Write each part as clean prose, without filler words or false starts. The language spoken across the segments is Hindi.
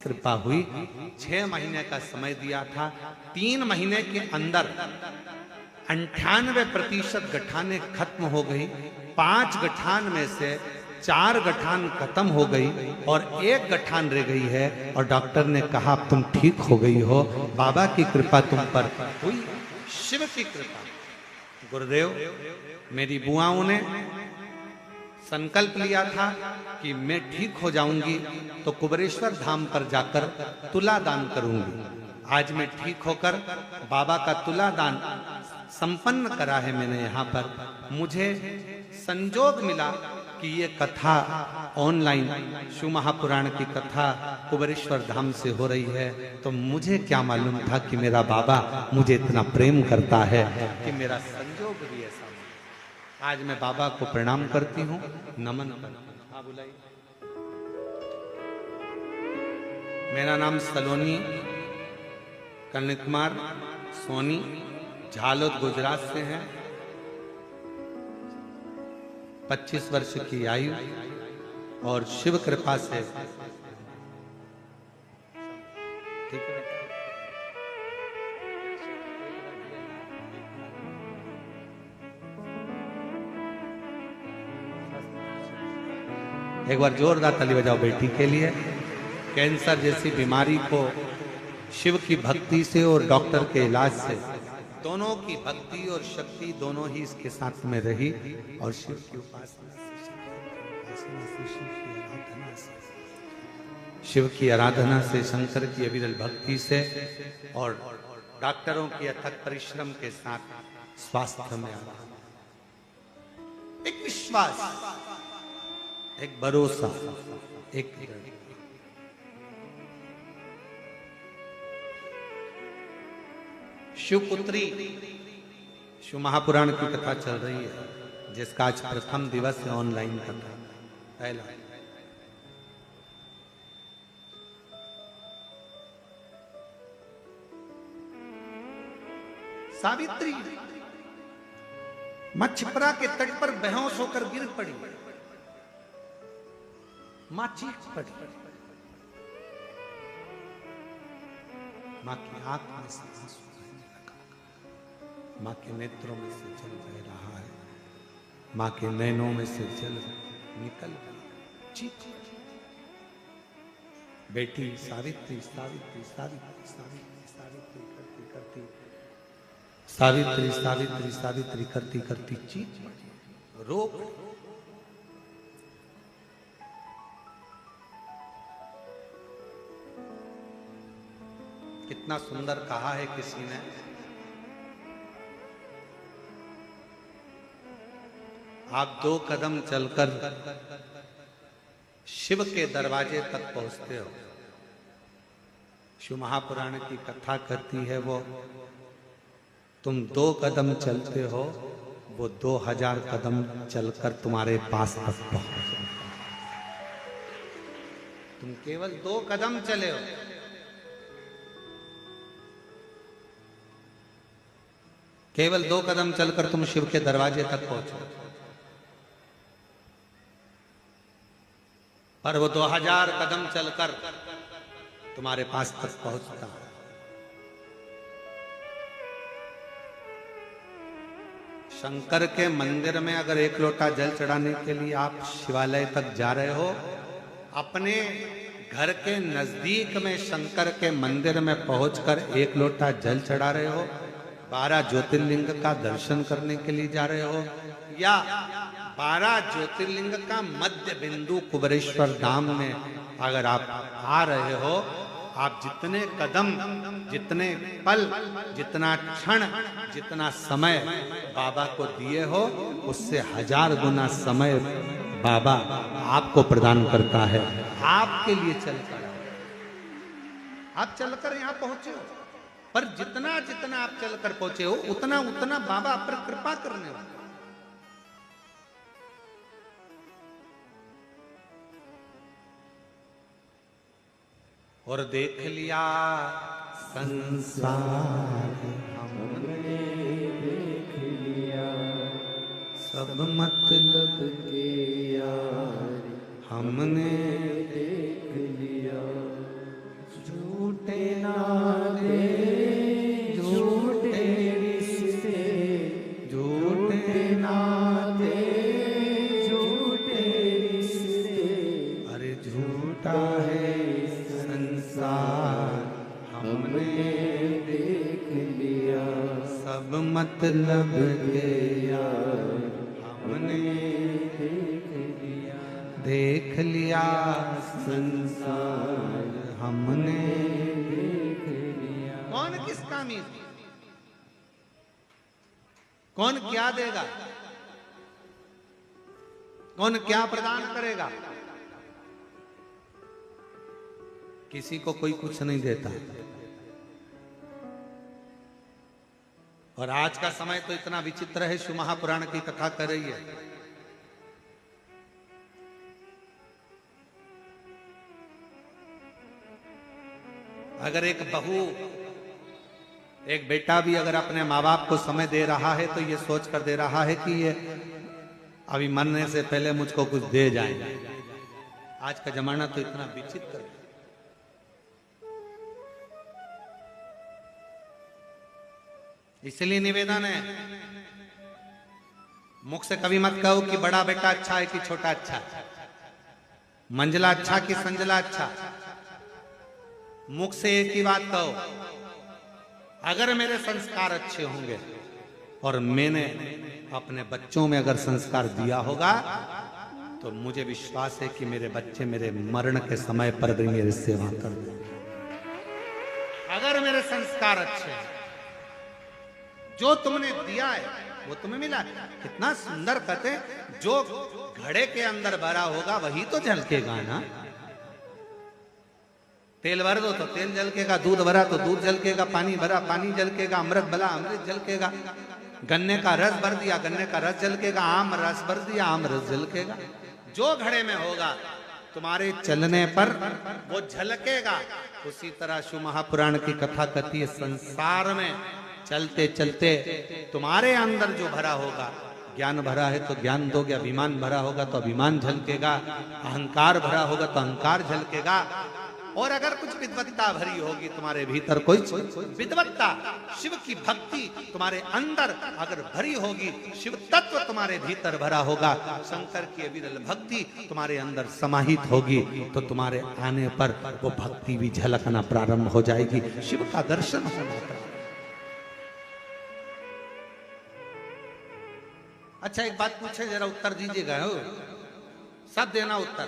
कृपा हुई। 6 महीने का समय दिया था, 3 महीने के अंदर 98% गठाने खत्म हो गई। 5 गठान में से 4 गठान खत्म हो गई और 1 गठान रह गई है। और डॉक्टर ने कहा अब तुम ठीक हो गई हो, बाबा की कृपा तुम पर हुई, शिव की कृपा। गुरुदेव, मेरी बुआओं ने संकल्प लिया था कि मैं ठीक हो जाऊंगी तो कुबेरेश्वर धाम पर जाकर तुला दान करूंगी। आज मैं ठीक होकर बाबा का तुला दान संपन्न करा है मैंने यहाँ पर। मुझे संजोग मिला कि ये कथा ऑनलाइन शिव महापुराण की कथा कुबेरेश्वर धाम से हो रही है, तो मुझे क्या मालूम था कि मेरा बाबा मुझे इतना प्रेम करता है कि मेरा संजोग भी ऐसा। आज मैं बाबा को प्रणाम करती हूँ, नमन करती हूँ। हाँ बुलाइए। मेरा नाम सलोनी कर्ण कुमार सोनी झालोद गुजरात से है। 25 वर्ष की आयु और शिव कृपा से ठीक है। एक बार जोरदार ताली बजाओ बेटी के लिए। कैंसर जैसी बीमारी को शिव की भक्ति से और डॉक्टर के इलाज से, दोनों की भक्ति और शक्ति दोनों ही इसके साथ में रही और शिव की उपासना से, शिव की आराधना से, शंकर की अविरल भक्ति से और डॉक्टरों की अथक परिश्रम के साथ स्वास्थ्य में आया। एक विश्वास, एक भरोसा, एक शिवपुत्री शिव महापुराण की कथा चल रही है, जिसका आज प्रथम दिवस है ऑनलाइन कथा। पहला सावित्री मां छिपरा के तट पर बेहोश होकर गिर पड़ी। मां चीख पड़ी। मां की आंख में से आंसू बहने लगा। मां के नेत्रों में से जल बह रहा है। मां के नैनों में से जल निकल गया। चीख बेटी सावित्री सावित्री सावित्री सावित्री सावित्री करती करती सावित्री सावित्री सावित्री करती करती चीख रो। कितना सुंदर कहा है किसी ने, आप 2 कदम चलकर शिव के दरवाजे तक पहुंचते हो। शिव महापुराण की कथा करती है वो, तुम 2 कदम चलते हो, वो 2000 कदम चलकर तुम्हारे पास तक पहुंचे। तुम केवल 2 कदम चले हो, केवल 2 कदम चलकर तुम शिव के दरवाजे तक पहुंचो। पर वो 2000 कदम चलकर तुम्हारे पास तक पहुंचता है। शंकर के मंदिर में अगर 1 लोटा जल चढ़ाने के लिए आप शिवालय तक जा रहे हो, अपने घर के नजदीक में शंकर के मंदिर में पहुंचकर 1 लोटा जल चढ़ा रहे हो, 12 ज्योतिर्लिंग का दर्शन करने के लिए जा रहे हो, या 12 ज्योतिर्लिंग का मध्य बिंदु कुबेरेश्वर धाम में अगर आप आ रहे हो, आप जितने कदम, जितने पल, जितना क्षण, जितना समय बाबा को दिए हो, उससे 1000 गुना समय बाबा आपको प्रदान करता है। आपके लिए चलकर आप चलकर यहां पहुंचे हो, पर जितना जितना आप चलकर पहुंचे हो, उतना उतना बाबा आप पर कृपा करने वाले। और देख लिया संसार हमने, देख लिया सब मतलब के यार हमने, देख लिया झूठे नाते झूठे रिश्ते, झूठे नाते झूठे रिश्ते, अरे झूठा है संसार हमने देख लिया, सब मतलब के यार हमने देख लिया, संसार हमने देख लिया। कौन किस कामी, कौन क्या देगा, कौन क्या प्रदान करेगा? किसी को कोई कुछ नहीं देता। और आज का समय तो इतना विचित्र है, शिव महापुराण की कथा कर रही है। अगर एक बहू, एक बेटा भी अगर अपने माँ बाप को समय दे रहा है तो ये सोच कर दे रहा है कि ये अभी मरने से पहले मुझको कुछ दे जाएगा। आज का जमाना तो इतना विचित्र है। इसलिए निवेदन है, मुख से कभी मत कहो कि बड़ा बेटा अच्छा है कि छोटा अच्छा, मंजला अच्छा कि संजला अच्छा। मुख से एक ही बात कहो, अगर मेरे संस्कार अच्छे होंगे और मैंने अपने बच्चों में अगर संस्कार दिया होगा तो मुझे विश्वास है कि मेरे बच्चे मेरे मरण के समय पर भी मेरी सेवा कर देंगे। अगर मेरे संस्कार अच्छे हैं, जो तुमने दिया है वो तुम्हें मिला। कितना सुंदर कहते, जो घड़े के अंदर भरा होगा वही तो झलकेगा ना। तेल भर दो तो तेल झलकेगा, दूध भरा तो दूध झलकेगा, पानी भरा पानी झलकेगा, अमृत भरा अमृत झलकेगा, गन्ने का रस भर दिया गन्ने का रस झलकेगा, आम रस भर दिया आम रस झलकेगा। जो घड़े में होगा तुम्हारे चलने पर वो झलकेगा। उसी तरह शिव महापुराण की कथा कहती है, संसार में चलते चलते तुम्हारे अंदर जो भरा होगा, ज्ञान भरा है तो ज्ञान दोगे, अभिमान भरा होगा तो अभिमान झलकेगा, अहंकार भरा होगा तो अहंकार झलकेगा। और अगर कुछ विद्वत्ता भरी होगी तुम्हारे भीतर, कोई विद्वत्ता शिव की भक्ति तुम्हारे अंदर अगर भरी होगी, शिव तत्व तुम्हारे भीतर भरा होगा, शंकर की विरल भक्ति तुम्हारे अंदर समाहित होगी, तो तुम्हारे आने पर वो भक्ति भी झलकना प्रारंभ हो जाएगी, शिव का दर्शन होना। अच्छा एक बात पूछे, जरा उत्तर दीजिएगा। हो सब देना उत्तर,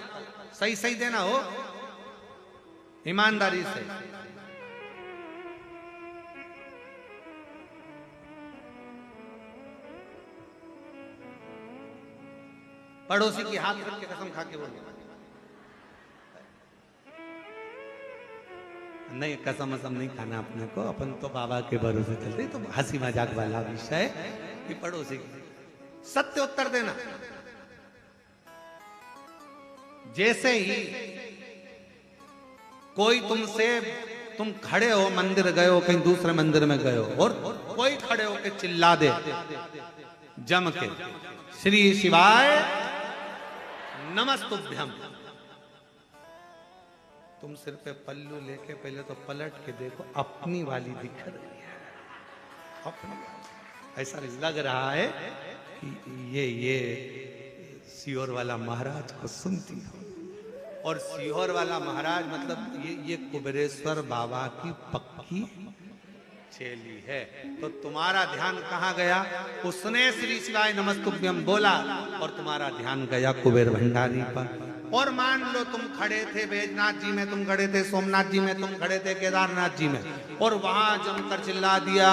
सही सही देना हो, ईमानदारी से। पड़ोसी की हाथ रख के कसम खा के बोलो। नहीं, कसम असम नहीं खाना अपने को, अपन तो बाबा के भरोसे चलते। तो हंसी मजाक वाला विषय कि पड़ोसी की सत्य उत्तर देना। जैसे ही कोई तुमसे, तुम खड़े हो, मंदिर गए हो, कहीं दूसरे मंदिर में गए हो, और कोई खड़े हो के चिल्ला दे जम के, श्री शिवाय नमस्तुभ्यम, तुम सिर पे पल्लू लेके पहले तो पलट के देखो, अपनी वाली दिख रही है, अपनी। ऐसा लग रहा है कि ये सीहोर वाला महाराज को सुनती हो। और सीहोर वाला महाराज मतलब ये कुबेरेश्वर बाबा की पक्की चेली है। तो तुम्हारा ध्यान कहाँ गया? उसने श्री शिवाय नमस्तुभ्यम बोला और तुम्हारा ध्यान गया कुबेर भंडारी पर। और मान लो तुम खड़े थे बैजनाथ जी में, तुम खड़े थे सोमनाथ जी में, तुम खड़े थे केदारनाथ जी में, और वहां जमकर चिल्ला दिया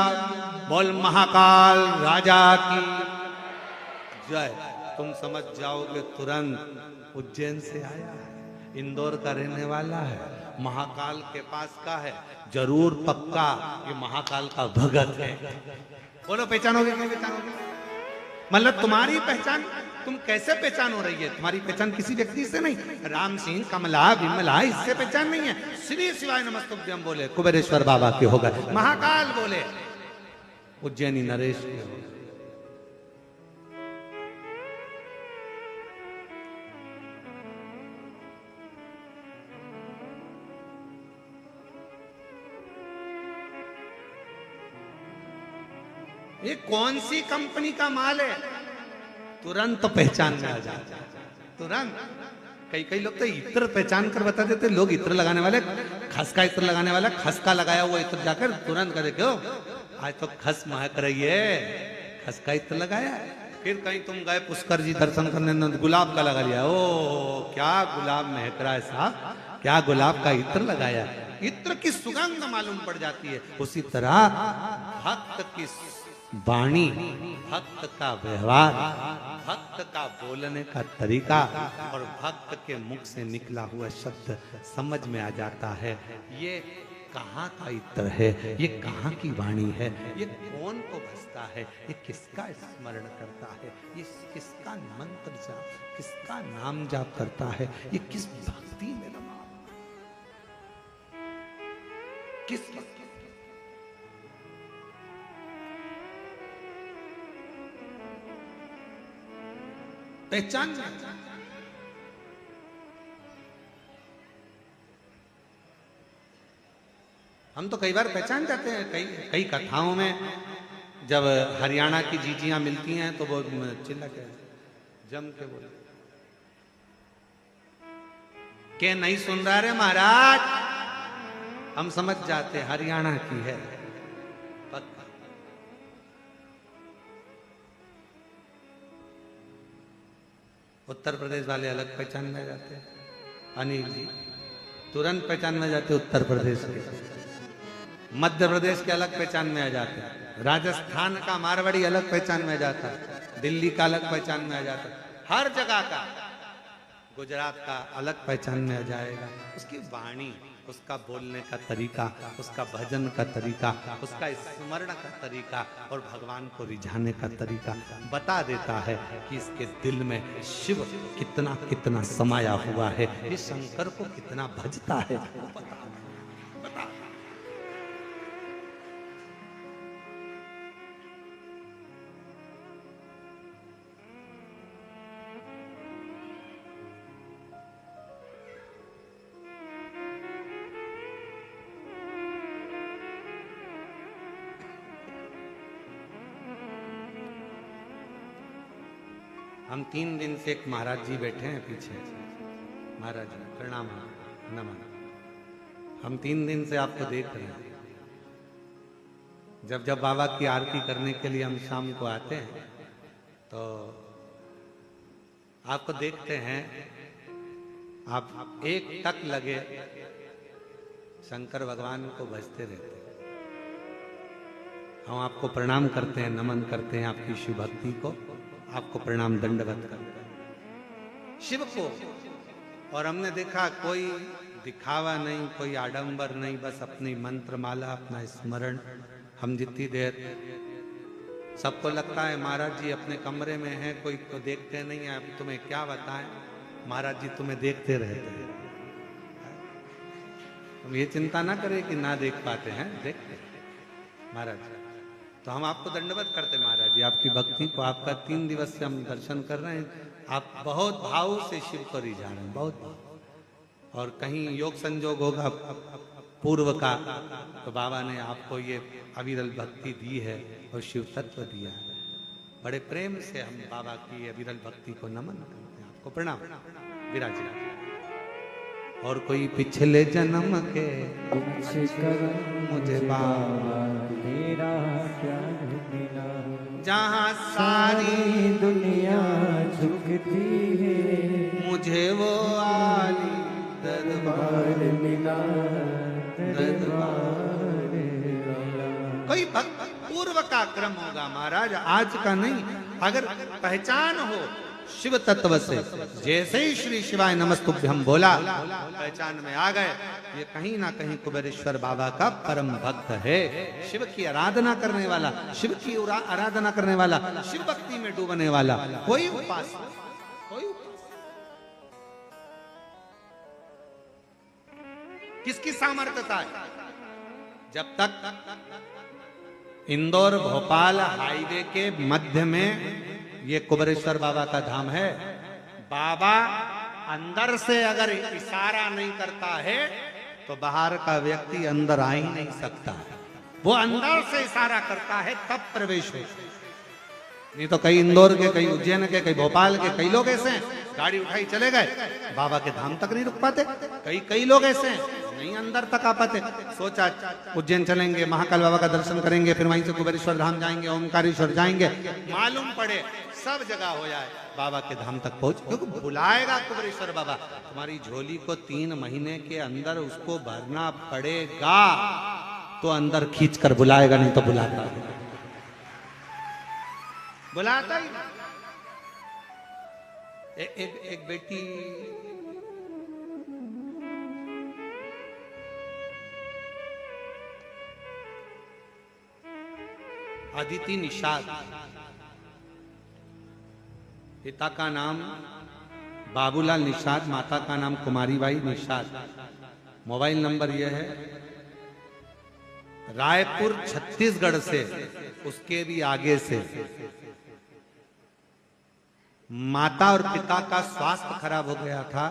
बोल महाकाल राजा की जय, तुम समझ जाओगे तुरंत उज्जैन से आया है, इंदौर का रहने वाला है, महाकाल के पास का है, जरूर पक्का ये महाकाल का भगत है। बोलो पहचानोगे नहीं पहचानोगे? मतलब तुम्हारी पहचान, तुम कैसे पहचान हो रही है? तुम्हारी पहचान किसी व्यक्ति से नहीं, राम सिंह कमला विमला इससे पहचान नहीं है। श्री शिवाय नमस्तुभ्यम बोले कुबेरेश्वर बाबा के हो गए, महाकाल बोले उज्जैनी नरेश के हो गए। ये कौन सी कंपनी का माल है, तुरंत तो पहचान में आ जाता, तुरंत। कई लोग तो इत्र पहचान कर बता देते, लोग इत्र लगाने वाले, खस का इत्र लगाने वाला, खस का लगाया हुआ इत्र जाकर तुरंत करे, क्यों आज तो खस महक रही है, खस का इत्र लगाया। फिर कहीं तुम गए पुष्कर जी दर्शन करने, गुलाब का लगा लिया, ओ क्या गुलाब महक रहा है साहब, क्या गुलाब का इत्र लगाया, इत्र की सुगंध मालूम पड़ जाती है। उसी तरह भक्त की वाणी, भक्त का व्यवहार, भक्त का बोलने का तरीका और भक्त के मुख से निकला हुआ शब्द समझ में आ जाता है, ये कहाँ का इत्र है, ये कहाँ की वाणी है, ये कौन को भसता है, ये किसका स्मरण करता है, ये किसका मंत्र जाप, किसका नाम जाप करता है, ये किस भक्ति में रमा, किस पहचान। हम तो कई बार पहचान जाते हैं, कई कथाओं में जब हरियाणा की जीजियां मिलती हैं तो वो चिल्ला के जम के बोले के नहीं सुन रहा रे महाराज, हम समझ जाते हरियाणा की है पक्का। उत्तर प्रदेश वाले अलग पहचान में जाते हैं, अनिल जी तुरंत पहचान में जाते, उत्तर प्रदेश के, मध्य प्रदेश के अलग पहचान में आ जाते हैं, राजस्थान का मारवाड़ी अलग पहचान में आ जाता है, दिल्ली का अलग पहचान में आ जाता है, हर जगह का, गुजरात का अलग पहचान में आ जाएगा। उसकी वाणी, उसका बोलने का तरीका, उसका भजन का तरीका, उसका स्मरण का तरीका और भगवान को रिझाने का तरीका बता देता है कि इसके दिल में शिव कितना कितना समाया हुआ है, ये शंकर को कितना भजता है, बता। हम 3 दिन से एक महाराज जी बैठे हैं पीछे, महाराज जी प्रणाम नमन, हम 3 दिन से आपको देख रहे हैं। जब जब बाबा की आरती करने के लिए हम शाम को आते हैं तो आपको देखते हैं, आप एक टक लगे शंकर भगवान को भजते रहते हैं। हम आपको प्रणाम करते हैं, नमन करते हैं आपकी शिव भक्ति को, आपको प्रणाम दंडवत करते हैं शिव को। और हमने देखा कोई दिखावा नहीं, कोई आडंबर नहीं, बस अपनी मंत्र माला, अपना स्मरण। हम जितनी देर सबको लगता है महाराज जी अपने कमरे में हैं, कोई तो देखते नहीं है, अब तुम्हें क्या बताएं, महाराज जी तुम्हें देखते रहते हैं। तुम ये चिंता ना करें कि ना देख पाते हैं, देखते महाराज जी। तो हम आपको दंडवत करते महाराज जी, आपकी भक्ति को, आपका 3 दिवस से हम दर्शन कर रहे हैं, आप बहुत भाव से शिव को रिझा रहे हैं, बहुत भाव। और कहीं योग संजोग होगा पूर्व का तो बाबा ने आपको ये अविरल भक्ति दी है और शिव तत्व दिया है। बड़े प्रेम से हम बाबा की अविरल भक्ति को नमन करते हैं, आपको प्रणाम विराजित। और कोई पिछले जन्म के मुझे बाबा तेरा क्या मिला, जहाँ सारी दुनिया झुकती है, मुझे वो आली दरबार मिला, दरबार मिला। कोई भक्त पूर्व का क्रम होगा महाराज, आज का नहीं। अगर पहचान हो शिव तत्व से, जैसे ही श्री शिवाय नमस्तुभ्यं बोला पहचान में आ गए, ये कहीं ना कहीं कुबेरेश्वर बाबा का परम भक्त है, शिव की आराधना करने वाला, शिव की आराधना करने वाला, शिव भक्ति में डूबने वाला कोई उपासक, कोई किसकी सामर्थ्यता है। जब तक इंदौर भोपाल हाईवे के मध्य में ये कुबेरेश्वर बाबा का धाम है, बाबा अंदर से अगर इशारा नहीं करता है तो बाहर का व्यक्ति अंदर आ ही नहीं सकता। वो अंदर से इशारा करता है तब प्रवेश हो। नहीं तो कई इंदौर के, कई उज्जैन के, कई भोपाल के, कई लोग ऐसे हैं गाड़ी उठाई चले गए, बाबा के धाम तक नहीं रुक पाते। कई लोग ऐसे हैं नहीं अंदर तक आ पाते। सोचा उज्जैन चलेंगे, महाकाल बाबा का दर्शन करेंगे, फिर वहीं से कुबेरेश्वर धाम जाएंगे, ओमकारेश्वर जाएंगे, मालूम पड़े सब जगह हो जाए, बाबा के धाम तक पहुंच, क्योंकि बुलाएगा कुबेरेश्वर बाबा। तुम्हारी झोली को 3 महीने के अंदर उसको भरना पड़ेगा, तो अंदर खींच कर बुलाएगा, नहीं तो बुलाता ही बुलाता ही। एक बेटी अदिति निषाद, पिता का नाम बाबूलाल निषाद, माता का नाम कुमारी बाई निषाद। मोबाइल नंबर यह है, रायपुर छत्तीसगढ़ से, उसके भी आगे से। माता और पिता का स्वास्थ्य खराब हो गया था,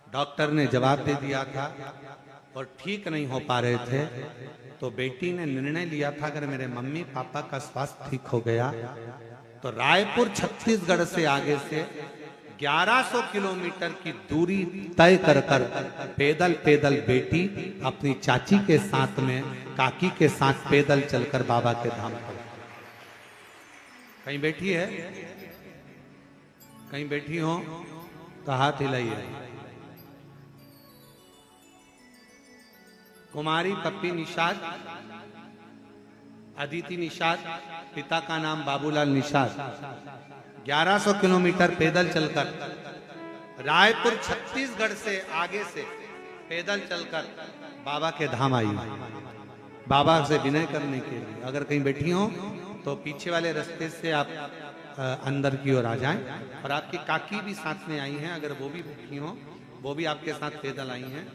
डॉक्टर ने जवाब दे दिया था और ठीक नहीं हो पा रहे थे, तो बेटी ने निर्णय लिया था अगर मेरे मम्मी पापा का स्वास्थ्य ठीक हो गया तो रायपुर छत्तीसगढ़ से आगे से 1100 किलोमीटर की दूरी तय कर कर पैदल पैदल बेटी अपनी चाची के साथ में, काकी के साथ पैदल चलकर बाबा के धाम पर। कहीं बैठी है, कहीं बैठी हो तो हाथ हिलाइए। कुमारी पप्पी निषाद, अदिति निषाद, पिता का नाम बाबूलाल निषाद, 1100 किलोमीटर पैदल चलकर रायपुर छत्तीसगढ़ से आगे से पैदल चलकर बाबा के धाम आई, बाबा से विनय करने के लिए। अगर कहीं बैठी हो तो पीछे वाले रास्ते से आप अंदर की ओर आ जाएं। और आपकी काकी भी साथ में आई हैं, अगर वो भी बैठी हो, वो भी आपके साथ पैदल आई हैं।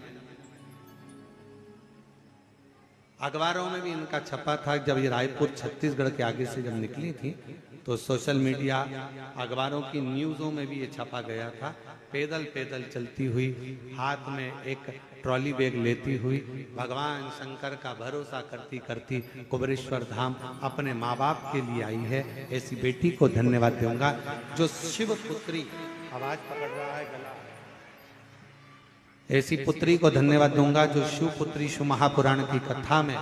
अखबारों में भी इनका छपा था, जब ये रायपुर छत्तीसगढ़ के आगे से जब निकली थी तो सोशल मीडिया, अखबारों की न्यूज़ों में भी ये छपा गया था। पैदल पैदल चलती हुई, हाथ में एक ट्रॉली बैग लेती हुई, भगवान शंकर का भरोसा करती करती कुबेरेश्वर धाम अपने माँ बाप के लिए आई है। ऐसी बेटी को धन्यवाद दूंगा जो शिव पुत्री, आवाज पकड़ रहा है गला, ऐसी पुत्री को धन्यवाद दूंगा जो शिव पुत्री शिव महापुराण की कथा में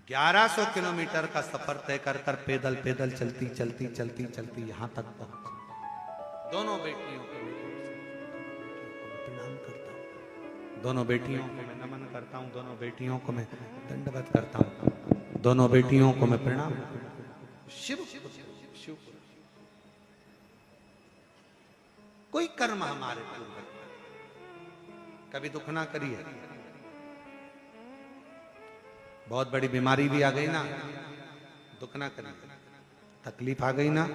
1100 किलोमीटर का सफर तय कर कर पैदल पैदल चलती चलती चलती चलती यहां तक पहुंची। दोनों बेटियों को प्रणाम करता हूं, दोनों बेटियों को मैं नमन करता हूं, दोनों बेटियों को मैं दंडवत करता हूं, दोनों बेटियों को मैं प्रणाम। शिव शिव कोई कर्म हमारे पूर्वज कभी दुख ना करिए। बहुत बड़ी बीमारी भी आ गई ना, दुख ना करिए। तकलीफ आ गई ना,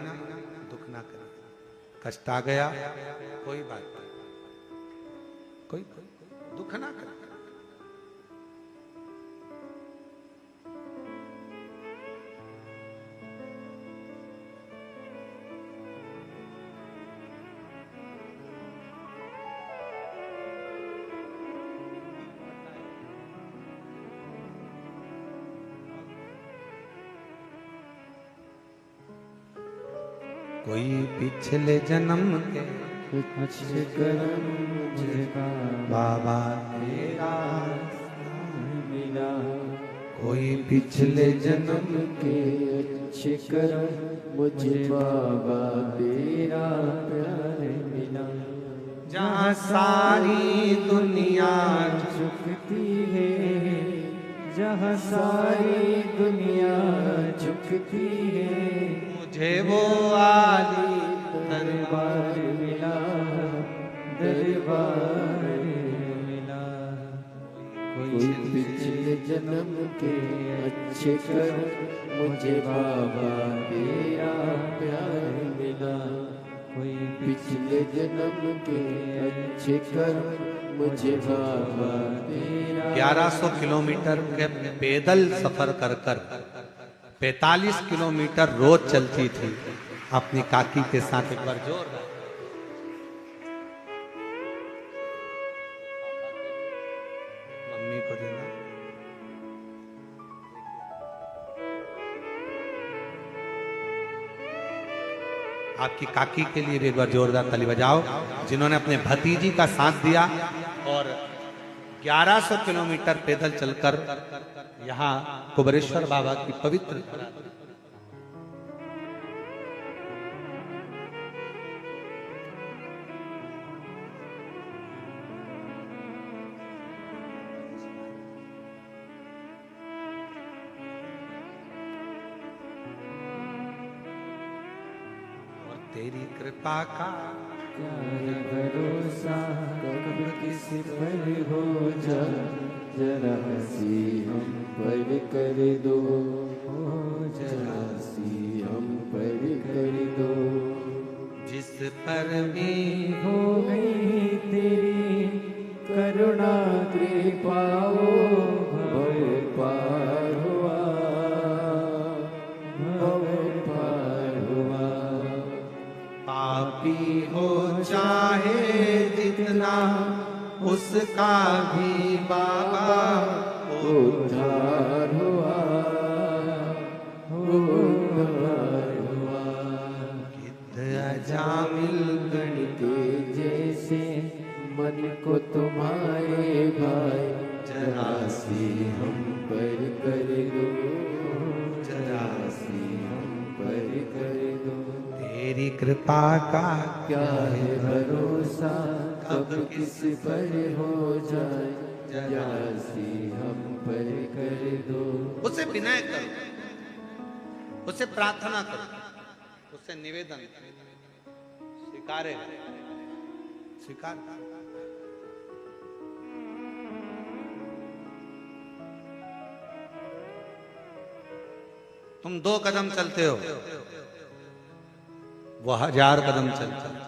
दुख ना करिए। कष्ट आ गया, कोई बात नहीं, कोई दुख ना करिए। कोई पिछले जन्म के अच्छे कर्म मुझे बाबा तेरा मिला, कोई पिछले जन्म के अच्छे कर्म मुझे बाबा तेरा प्यार मिला। जहाँ सारी दुनिया झुकती है, जहाँ सारी दुनिया झुकती है, मुझे वो आली दरबार मिला, दरबार मिला। कोई पिछले जन्म के अच्छे कर्म मुझे बाबा तेरा प्यार मिला। कोई पिछले जन्म के अच्छे कर्म मुझे बाबा तेरा। 1100 किलोमीटर के पैदल सफर कर कर 45 किलोमीटर रोज चलती थी अपनी काकी के साथ। एक बार जोर मम्मी को देना, आपकी काकी के लिए भी एक बार जोरदार ताली बजाओ, जिन्होंने अपने भतीजी का साथ दिया और 1100 किलोमीटर पैदल चलकर यहाँ कुबेरेश्वर बाबा की पवित्र तेरी कृपा का क्या है भरोसा, कब किस पर हो जाए, जरा सी हम पर कर दो, जरा सी हम पर कर दो। जिस पर भी हो गई तेरी करुणा कृपा, भव पार हुआ, भव पार हुआ। पापी हो चाहे जितना, उसका भी बाबा उद्धार हुआ, उद्धार हुआ। अजामिल गणित जैसे मन को तुम्हारे भाई, जरा सी हम पर कर दो, जरा सी हम पर कर दो। तेरी कृपा का क्या है भरोसा, कब किस पर हो जाए, जरा सी हम पर कर दो। उसे विनय करो, उसे प्रार्थना करो, उसे निवेदन स्वीकारे, स्वीकार। तुम 2 कदम चलते हो, वो 1000 कदम चलता है।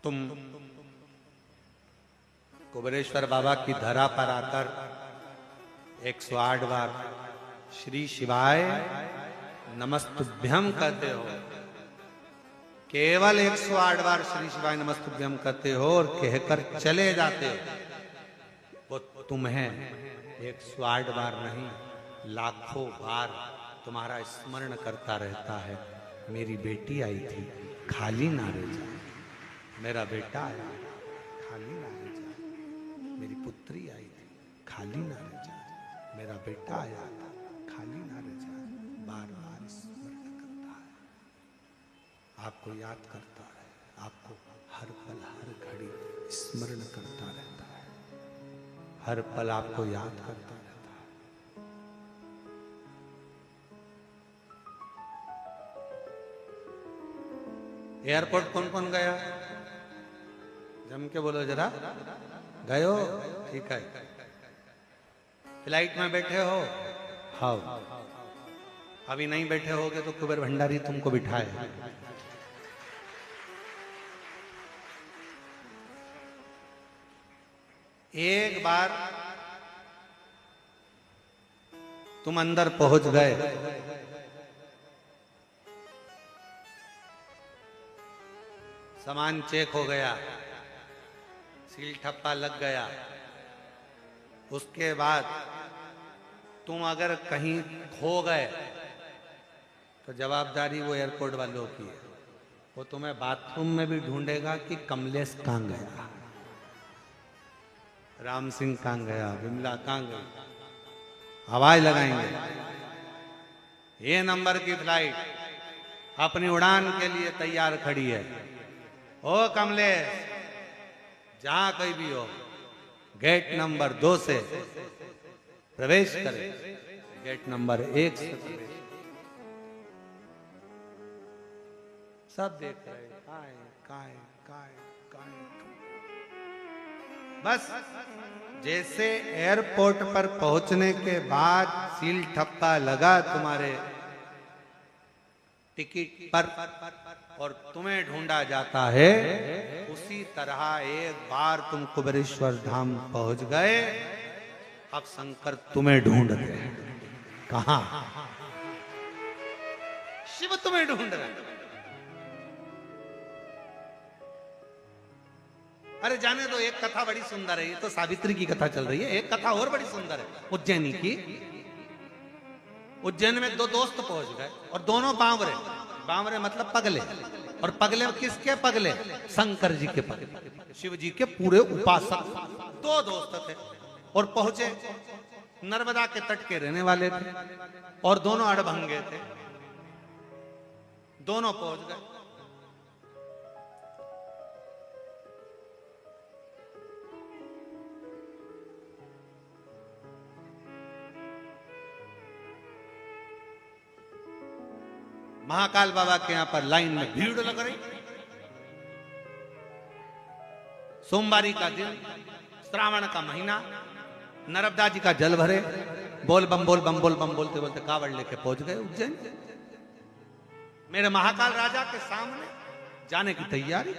तुम कुबेरेश्वर बाबा की धरा पर आकर 108 बार श्री शिवाय नमस्तुभ्यम कहते हो, केवल 108 बार श्री शिवाय नमस्तुभ्यम कहते हो और कहकर चले जाते हो। वो तुम्हें 108 बार नहीं, लाखों बार तुम्हारा स्मरण करता रहता है। मेरी बेटी आई थी, खाली ना रह जाए, मेरा बेटा आया, खाली ना रह जाए, मेरी पुत्री आई थी, खाली ना रह जाए, मेरा बेटा आया था, खाली ना रह जाए। बार बार स्मरण करता है, आपको याद करता है, आपको हर पल हर घड़ी स्मरण करता रहता है, हर पल आपको याद करता रहता है। एयरपोर्ट कौन कौन गया? जम के बोलो जरा। गए हो? ठीक है। फ्लाइट में बैठे हो? हाँ। अभी नहीं बैठे होगे तो कुबेर भंडारी तुमको बिठाए। एक बार तुम अंदर पहुंच गए, सामान चेक हो गया, सील ठप्पा लग गया, उसके बाद तुम अगर कहीं खो गए तो जवाबदारी वो एयरपोर्ट वालों की है। वो तुम्हें बाथरूम में भी ढूंढेगा कि कमलेश कहाँ गया, राम सिंह कहाँ गया, विमला कहाँ गई, आवाज लगाएंगे। ये नंबर की फ्लाइट अपनी उड़ान के लिए तैयार खड़ी है। ओ कमलेश, जहां कहीं भी हो, गेट नंबर 2 से प्रवेश करे, गेट नंबर 1 से प्रवेश। सब देख रहे, काय काय काय काय। बस जैसे एयरपोर्ट पर पहुंचने के बाद सील ठप्पा लगा तुम्हारे टिकट पर और तुम्हें ढूंढा जाता है, उसी तरह एक बार तुम कुबेरेश्वर धाम पहुंच गए। अब शंकर तुम्हें ढूंढ रहे। कहां? शिव तुम्हें ढूंढ रहे। अरे जाने दो, एक कथा बड़ी सुंदर है, ये तो सावित्री की कथा चल रही है, एक कथा और बड़ी सुंदर है उज्जैनी की। उज्जैन में दो दोस्त पहुंच गए और दोनों बावरे, बावरे मतलब पगले, और पगले किसके पगले? शंकर जी के पगले, शिव जी के पूरे उपासक। दो दोस्त थे और पहुंचे, नर्मदा के तट के रहने वाले थे और दोनों अड़भंगे थे। दोनों पहुंच गए, महाकाल बाबा के यहां पर लाइन में भीड़ लग रही। सोमवारी का दिन, श्रावण का महीना, नर्मदा जी का जल भरे, बोल बम बोल बम बोल बम बोलते बोलते कावड़ लेके पहुंच गए उज्जैन। मेरे महाकाल राजा के सामने जाने की तैयारी,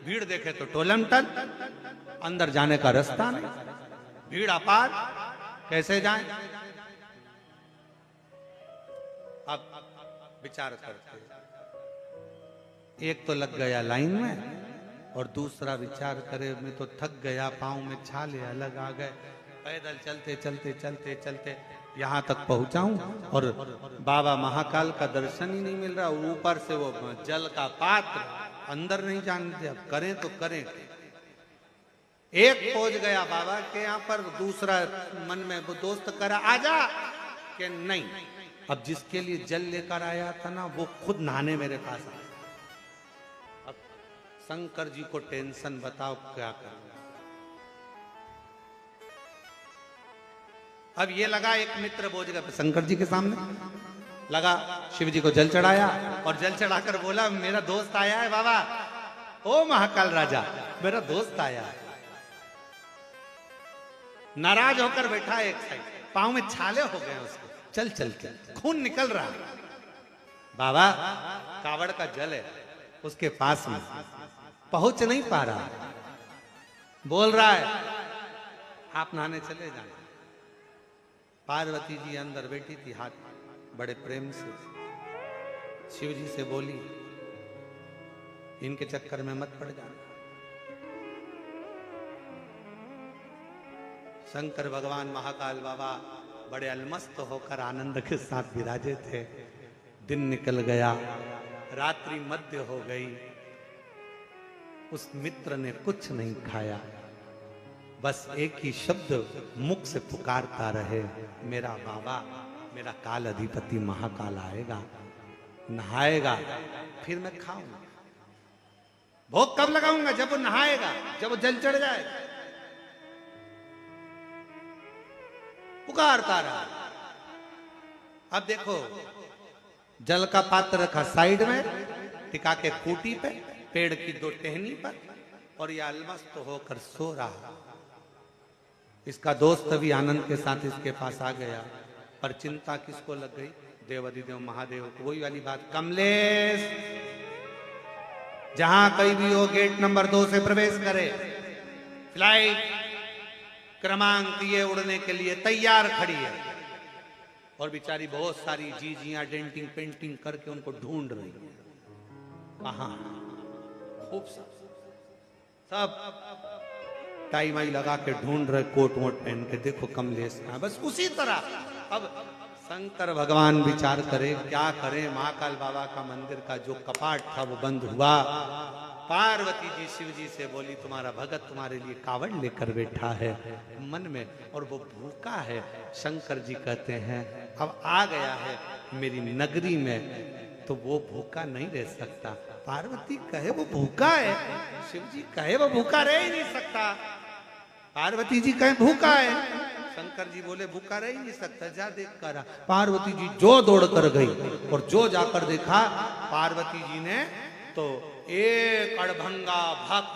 भीड़ देखे तो टोलम टल, अंदर जाने का रास्ता नहीं, भीड़ अपार, कैसे जाएं? अब विचार करते, एक तो लग गया लाइन में और दूसरा विचार करे मैं तो थक गया, पांव में छाले अलग आ गए, पैदल चलते चलते चलते चलते यहां तक पहुंचा हूं और बाबा महाकाल का दर्शन ही नहीं मिल रहा, ऊपर से वो जल का पात्र, अंदर नहीं जानते, अब करें तो करें। एक पहुंच गया बाबा के यहाँ पर, दूसरा मन में वो दोस्त करा आजा कि नहीं, अब जिसके लिए जल लेकर आया था ना वो खुद नहाने मेरे पास आया। अब शंकर जी को टेंशन, बताओ क्या करना। अब ये लगा एक मित्र बोझ गया शंकर जी के सामने, लगा शिव जी को जल चढ़ाया और जल चढ़ाकर बोला मेरा दोस्त आया है बाबा, ओ महाकाल राजा मेरा दोस्त आया है। नाराज होकर बैठा एक साइड, पांव में छाले हो गए उसके, चल चल के खून निकल रहा है। बाबा कावड़ का जल है उसके पास में, पहुंच नहीं पा रहा, बोल रहा है आप नहाने चले जाना। पार्वती जी अंदर बैठी थी, हाथ बड़े प्रेम से शिव जी से बोली इनके चक्कर में मत पड़ जाना। शंकर भगवान महाकाल बाबा बड़े अलमस्त होकर आनंद के साथ विराजे थे। दिन निकल गया, रात्रि मध्य हो गई, उस मित्र ने कुछ नहीं खाया, बस एक ही शब्द मुख से पुकारता रहे, मेरा बाबा, मेरा काल अधिपति महाकाल आएगा, नहाएगा, फिर मैं खाऊंगा। भोग कब लगाऊंगा? जब वो नहाएगा, जब वो जल चढ़ जाएगा। पुकारता रहा। अब देखो जल का पात्र रखा साइड में, टिका के खूंटी पे, पेड़ की दो टहनी पर, और यह अलमस्त होकर सो रहा। इसका दोस्त भी आनंद के साथ इसके पास आ गया, पर चिंता किसको लग गई? देवाधिदेव महादेव को। वही वाली बात, कमलेश जहां कहीं भी हो गेट नंबर 2 से प्रवेश करे, फ्लाइट क्रमांक ये उड़ने के लिए तैयार खड़ी है, और बेचारी बहुत सारी जीजियां डेंटिंग पेंटिंग करके उनको ढूंढ रही है। कहां? खूब सब टाई माई लगा के ढूंढ रहे, कोट वोट पहन के, देखो कमलेश कहां। बस उसी तरह अब शंकर भगवान विचार करे क्या करे। महाकाल बाबा का मंदिर का जो कपाट था वो बंद हुआ। पार्वती जी शिव जी से बोली तुम्हारा भगत तुम्हारे लिए कावड़ लेकर बैठा है मन में, और वो भूखा है। शंकर जी कहते हैं अब आ गया है मेरी नगरी में तो वो भूखा नहीं रह सकता। पार्वती कहे वो भूखा है, शिव जी कहे वो भूखा रह ही नहीं सकता। पार्वती जी कहे भूखा है, शंकर जी बोले भूखा रह ही नहीं सकता, जा देख कर। पार्वती जी जो दौड़ कर गई और जो जाकर देखा, पार्वती जी ने तो एक अड़भंगा भक्त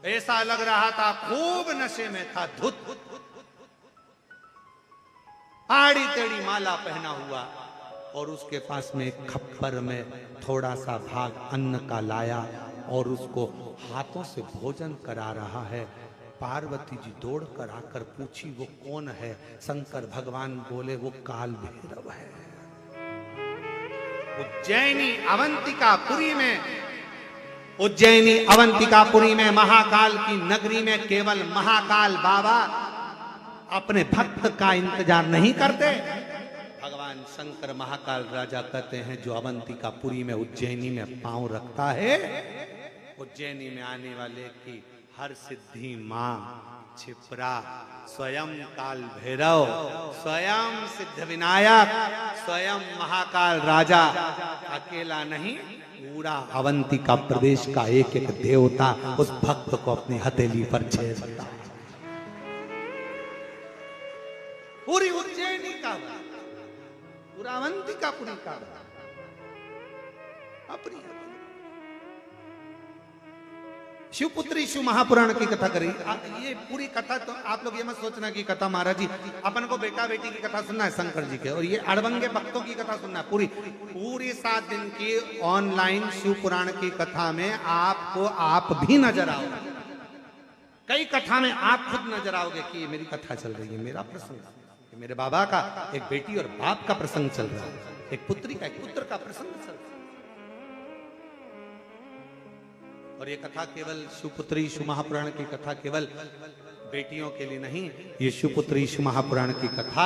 ऐसा लग रहा था खूब नशे में था, धुत आड़ी टेढ़ी माला पहना हुआ, और उसके पास में एक खप्पर में थोड़ा सा भाग अन्न का लाया और उसको हाथों से भोजन करा रहा है। पार्वती जी दौड़ कर आकर पूछी वो कौन है? शंकर भगवान बोले वो काल भैरव है। उज्जैनी अवंतिका पुरी में उज्जैनी अवंतिकापुरी में महाकाल की नगरी में केवल महाकाल बाबा अपने भक्त का इंतजार नहीं करते। भगवान शंकर महाकाल राजा कहते हैं जो अवंतिकापुरी में उज्जैनी में पांव रखता है, उज्जैनी में आने वाले की हर सिद्धि मां छिपरा, स्वयं काल भैरव, स्वयं सिद्ध विनायक, स्वयं महाकाल राजा अकेला नहीं, पूरा अवंतिका प्रदेश का एक एक देवता उस भक्त को अपनी हथेली पर छेड़ता है। पूरी उज्जैनी का, पूरा अवंतिकापुरी का अपनी शिवपुत्री शिव महापुराण की कथा करी। ये पूरी कथा तो आप लोग ये मत सोचना कि कथा महाराज जी अपन को बेटा बेटी की कथा सुनना है शंकर जी के, और ये अड़बंगे भक्तों की कथा सुनना है। पूरी 7 दिन की ऑनलाइन शिव पुराण की कथा में आपको आप भी नजर आओगे। कई कथा में आप खुद नजर आओगे कि ये मेरी कथा चल रही है, मेरा प्रसंग, मेरे बाबा का, एक बेटी और बाप का प्रसंग चल रहा है, एक पुत्री का एक पुत्र का प्रसंग चल रहा है। और ये कथा केवल शिवपुत्री शिव महापुराण की कथा केवल बेटियों के लिए नहीं, ये शिवपुत्री शिव महापुराण की कथा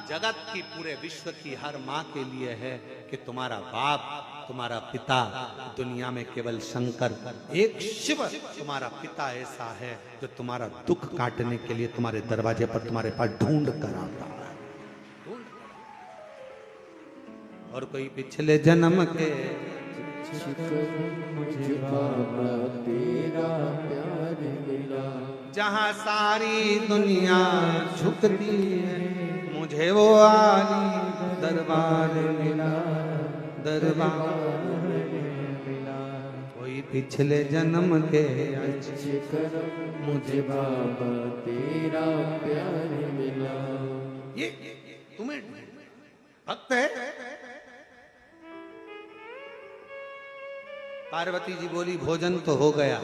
जगत की, पूरे विश्व की हर माँ के लिए है कि तुम्हारा बाप, तुम्हारा पिता, दुनिया में केवल शंकर, एक शिव तुम्हारा पिता ऐसा है जो तुम्हारा दुख काटने के लिए तुम्हारे दरवाजे पर तुम्हारे पास ढूंढ कर आता है। और कोई पिछले जन्म के मुझे बाबा तेरा प्यार मिला, जहाँ सारी दुनिया झुकती है, मुझे वो आली दरबार मिला, दरबार मिला। कोई पिछले जन्म के अच्छे कर्म मुझे बाबा तेरा प्यार मिला। ये तुम्हें भक्त है। पार्वती जी बोली भोजन तो हो गया,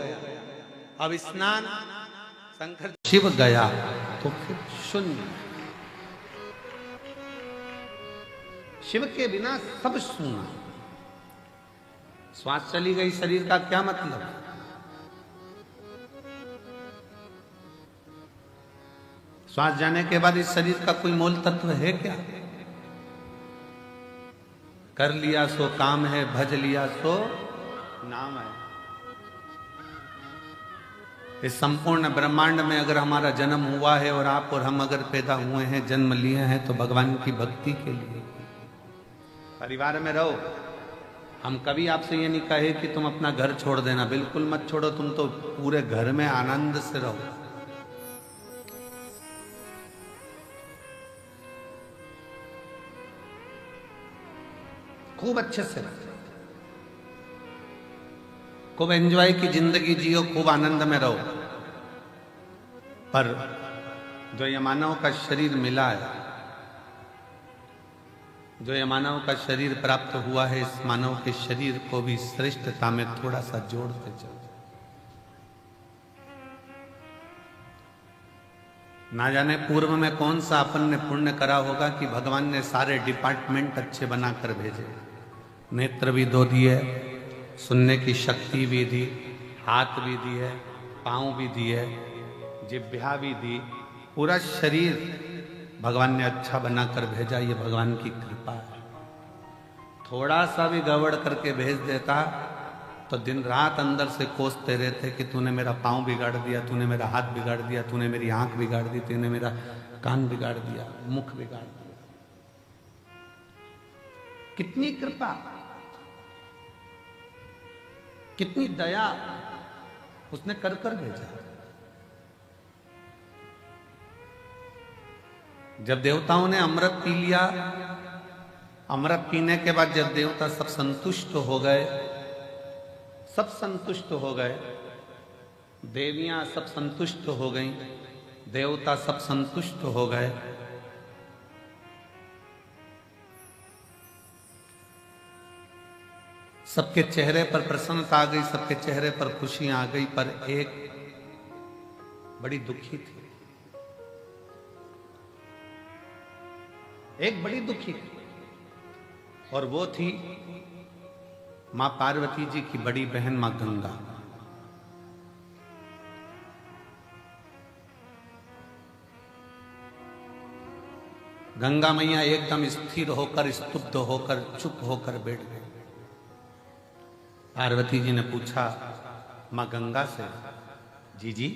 अब स्नान। शंकर शिव गया तो फिर शून्य, शिव के बिना सब सुना। श्वास चली गई शरीर का क्या मतलब? श्वास जाने के बाद इस शरीर का कोई मूल तत्व है क्या? कर लिया सो काम है, भज लिया सो नाम है। इस संपूर्ण ब्रह्मांड में अगर हमारा जन्म हुआ है और आप और हम अगर पैदा हुए हैं, जन्म लिए हैं, तो भगवान की भक्ति के लिए। परिवार में रहो। हम कभी आपसे ये नहीं कहे कि तुम अपना घर छोड़ देना, बिल्कुल मत छोड़ो, तुम तो पूरे घर में आनंद से रहो। खूब अच्छे से रहो, खूब एंजॉय की जिंदगी जियो, खूब आनंद में रहो। पर जो ये मानव का शरीर मिला है, जो ये मानव का शरीर प्राप्त हुआ है, इस मानव के शरीर को भी श्रेष्ठता में थोड़ा सा जोड़ते चलो। ना जाने पूर्व में कौन सा अपन ने पुण्य करा होगा कि भगवान ने सारे डिपार्टमेंट अच्छे बनाकर भेजे। नेत्र भी दो दिए, सुनने की शक्ति भी दी, हाथ भी दिए, पांव भी दिए, जिह्वा भी दी, पूरा शरीर भगवान ने अच्छा बनाकर भेजा। ये भगवान की कृपा है। थोड़ा सा भी गड़बड़ करके भेज देता तो दिन रात अंदर से कोसते रहते कि तूने मेरा पांव बिगाड़ दिया, तूने मेरा हाथ बिगाड़ दिया, तूने मेरी आंख बिगाड़ दी, तूने मेरा कान बिगाड़ दिया, मुख बिगाड़ दिया। कितनी कृपा, कितनी दया उसने कर कर भेजा। जब देवताओं ने अमृत पी लिया, अमृत पीने के बाद जब देवता सब संतुष्ट हो गए, सब संतुष्ट हो गए, देवियां सब संतुष्ट हो गईं, देवता सब संतुष्ट हो गए, सबके चेहरे पर प्रसन्नता आ गई, सबके चेहरे पर खुशी आ गई। पर एक बड़ी दुखी थी, एक बड़ी दुखी थी, और वो थी मां पार्वती जी की बड़ी बहन मां गंगा, गंगा मैया एकदम स्थिर होकर, स्तुब्ध होकर, चुप होकर बैठ गई। पार्वती जी ने पूछा मां गंगा से, जी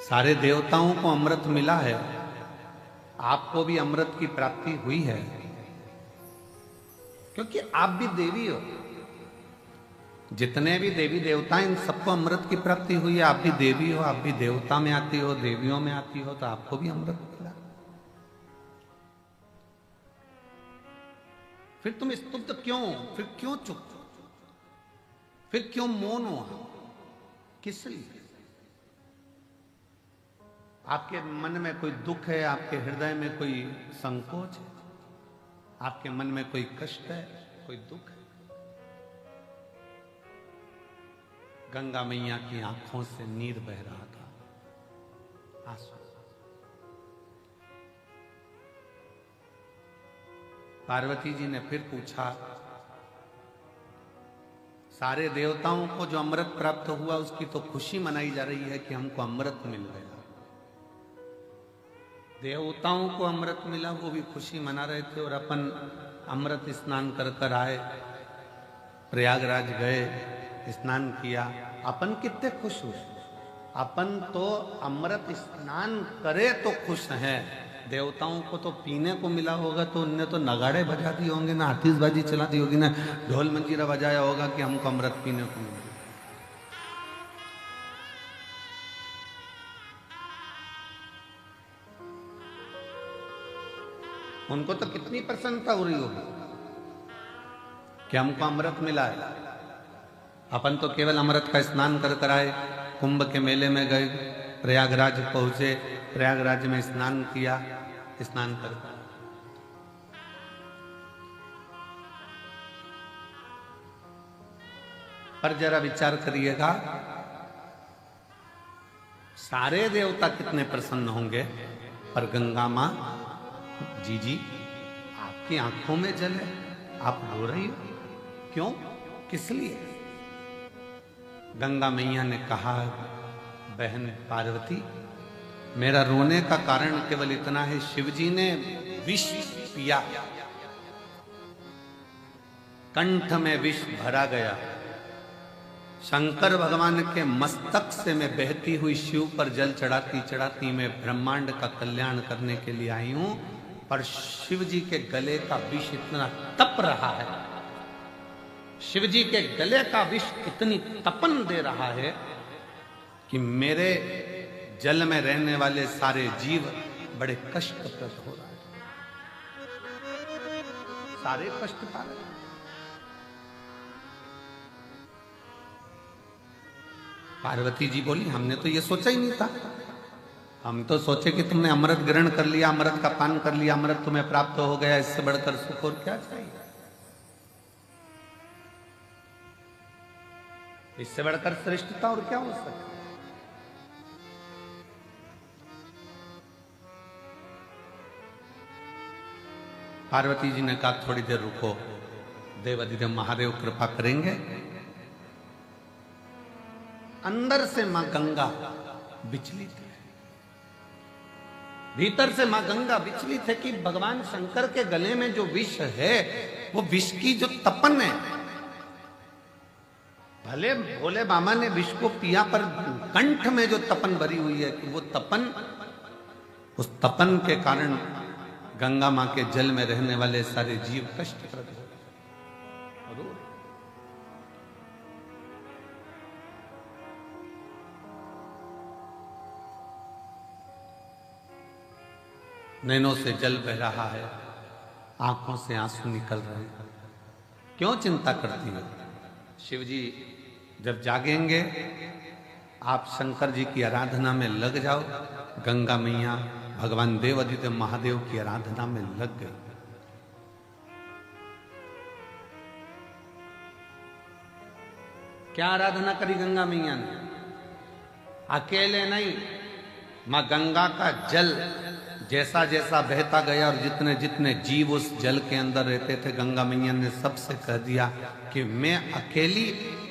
सारे देवताओं को अमृत मिला है, आपको भी अमृत की प्राप्ति हुई है? क्योंकि आप भी देवी हो, जितने भी देवी देवता इन सबको अमृत की प्राप्ति हुई है। आप भी देवी हो, आप भी देवता में आती हो, देवियों में आती हो, तो आपको भी अमृत मिला। फिर तुम स्तुब्ध क्यों? फिर क्यों चुप? फिर क्यों मौन हो? किस लिए? आपके मन में कोई दुख है? आपके हृदय में कोई संकोच है? आपके मन में कोई कष्ट है, कोई दुख है? गंगा मैया की आंखों से नीर बह रहा था, आंसू। पार्वती जी ने फिर पूछा, सारे देवताओं को जो अमृत प्राप्त हुआ उसकी तो खुशी मनाई जा रही है कि हमको अमृत मिल गया। देवताओं को अमृत मिला, वो भी खुशी मना रहे थे, और अपन अमृत स्नान कर कर आए, प्रयागराज गए, स्नान किया, अपन कितने खुश हुए। अपन तो अमृत स्नान करे तो खुश हैं, देवताओं को तो पीने को मिला होगा तो उनने तो नगाड़े बजा दिए होंगे, ना आतिशबाजी चला दी होगी, ना ढोल मंजीरा बजाया होगा कि हमको अमृत पीने को मिला। उनको तो कितनी प्रसन्नता हो रही होगी कि हमको अमृत मिला है। अपन तो केवल अमृत का स्नान कर कर आए, कुंभ के मेले में गए, प्रयागराज पहुंचे, प्रयागराज में स्नान किया, स्नान कर पर जरा विचार करिएगा, सारे देवता कितने प्रसन्न होंगे, पर गंगा मां, जी आपकी आंखों में जल है, आप रो रही हो क्यों? किस लिए? गंगा मैया ने कहा, बहन पार्वती, मेरा रोने का कारण केवल इतना है, शिवजी ने विष पिया, कंठ में विष भरा गया। शंकर भगवान के मस्तक से मैं बहती हुई शिव पर जल चढ़ाती चढ़ाती मैं ब्रह्मांड का कल्याण करने के लिए आई हूं, पर शिव जी के गले का विष इतना तप रहा है, शिव जी के गले का विष इतनी तपन दे रहा है कि मेरे जल में रहने वाले सारे जीव बड़े कष्टप्रद हो रहे हैं, सारे कष्ट पा रहे हैं। पार्वती जी बोली, हमने तो ये सोचा ही नहीं था, हम तो सोचे कि तुमने अमृत ग्रहण कर लिया, अमृत का पान कर लिया, अमृत तुम्हें प्राप्त हो गया, इससे बढ़कर सुख और क्या चाहिए? इससे बढ़कर श्रेष्ठता और क्या हो सकता है? पार्वती जी ने कहा, थोड़ी देर रुको, देवाधिदेव महादेव कृपा करेंगे। अंदर से मां गंगा विचलित है, भीतर से मां गंगा विचलित है कि भगवान शंकर के गले में जो विष है, वो विष की जो तपन है, भले भोले बाबा ने विष को पिया, पर कंठ में जो तपन भरी हुई है, कि वो तपन, उस तपन के कारण गंगा मां के जल में रहने वाले सारे जीव कष्टप्रद हो गए। नैनों से जल बह रहा है, आंखों से आंसू निकल रहे हैं। क्यों चिंता करती हो? शिव जी जब जागेंगे, आप शंकर जी की आराधना में लग जाओ। गंगा मैया भगवान देवाधिदेव महादेव की आराधना में लग गई। क्या आराधना करी गंगा मैया ने? अकेले नहीं, मां गंगा का जल जैसा जैसा बहता गया और जितने जितने जीव उस जल के अंदर रहते थे, गंगा मैया ने सबसे कह दिया कि मैं अकेली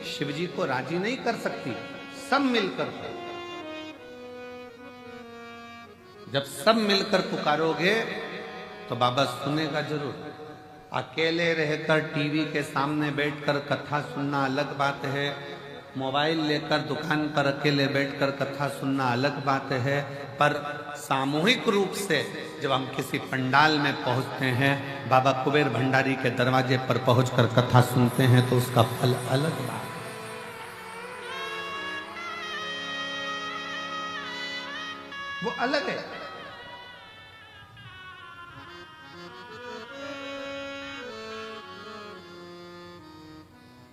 शिव जी को राजी नहीं कर सकती, सब मिलकर करो। जब सब मिलकर पुकारोगे तो बाबा सुनेगा जरूर। अकेले रहकर टीवी के सामने बैठकर कथा सुनना अलग बात है, मोबाइल लेकर दुकान पर अकेले बैठकर कथा सुनना अलग बात है, पर सामूहिक रूप से जब हम किसी पंडाल में पहुंचते हैं, बाबा कुबेर भंडारी के दरवाजे पर पहुंचकर कथा सुनते हैं, तो उसका फल अलग बात है। वो अलग है।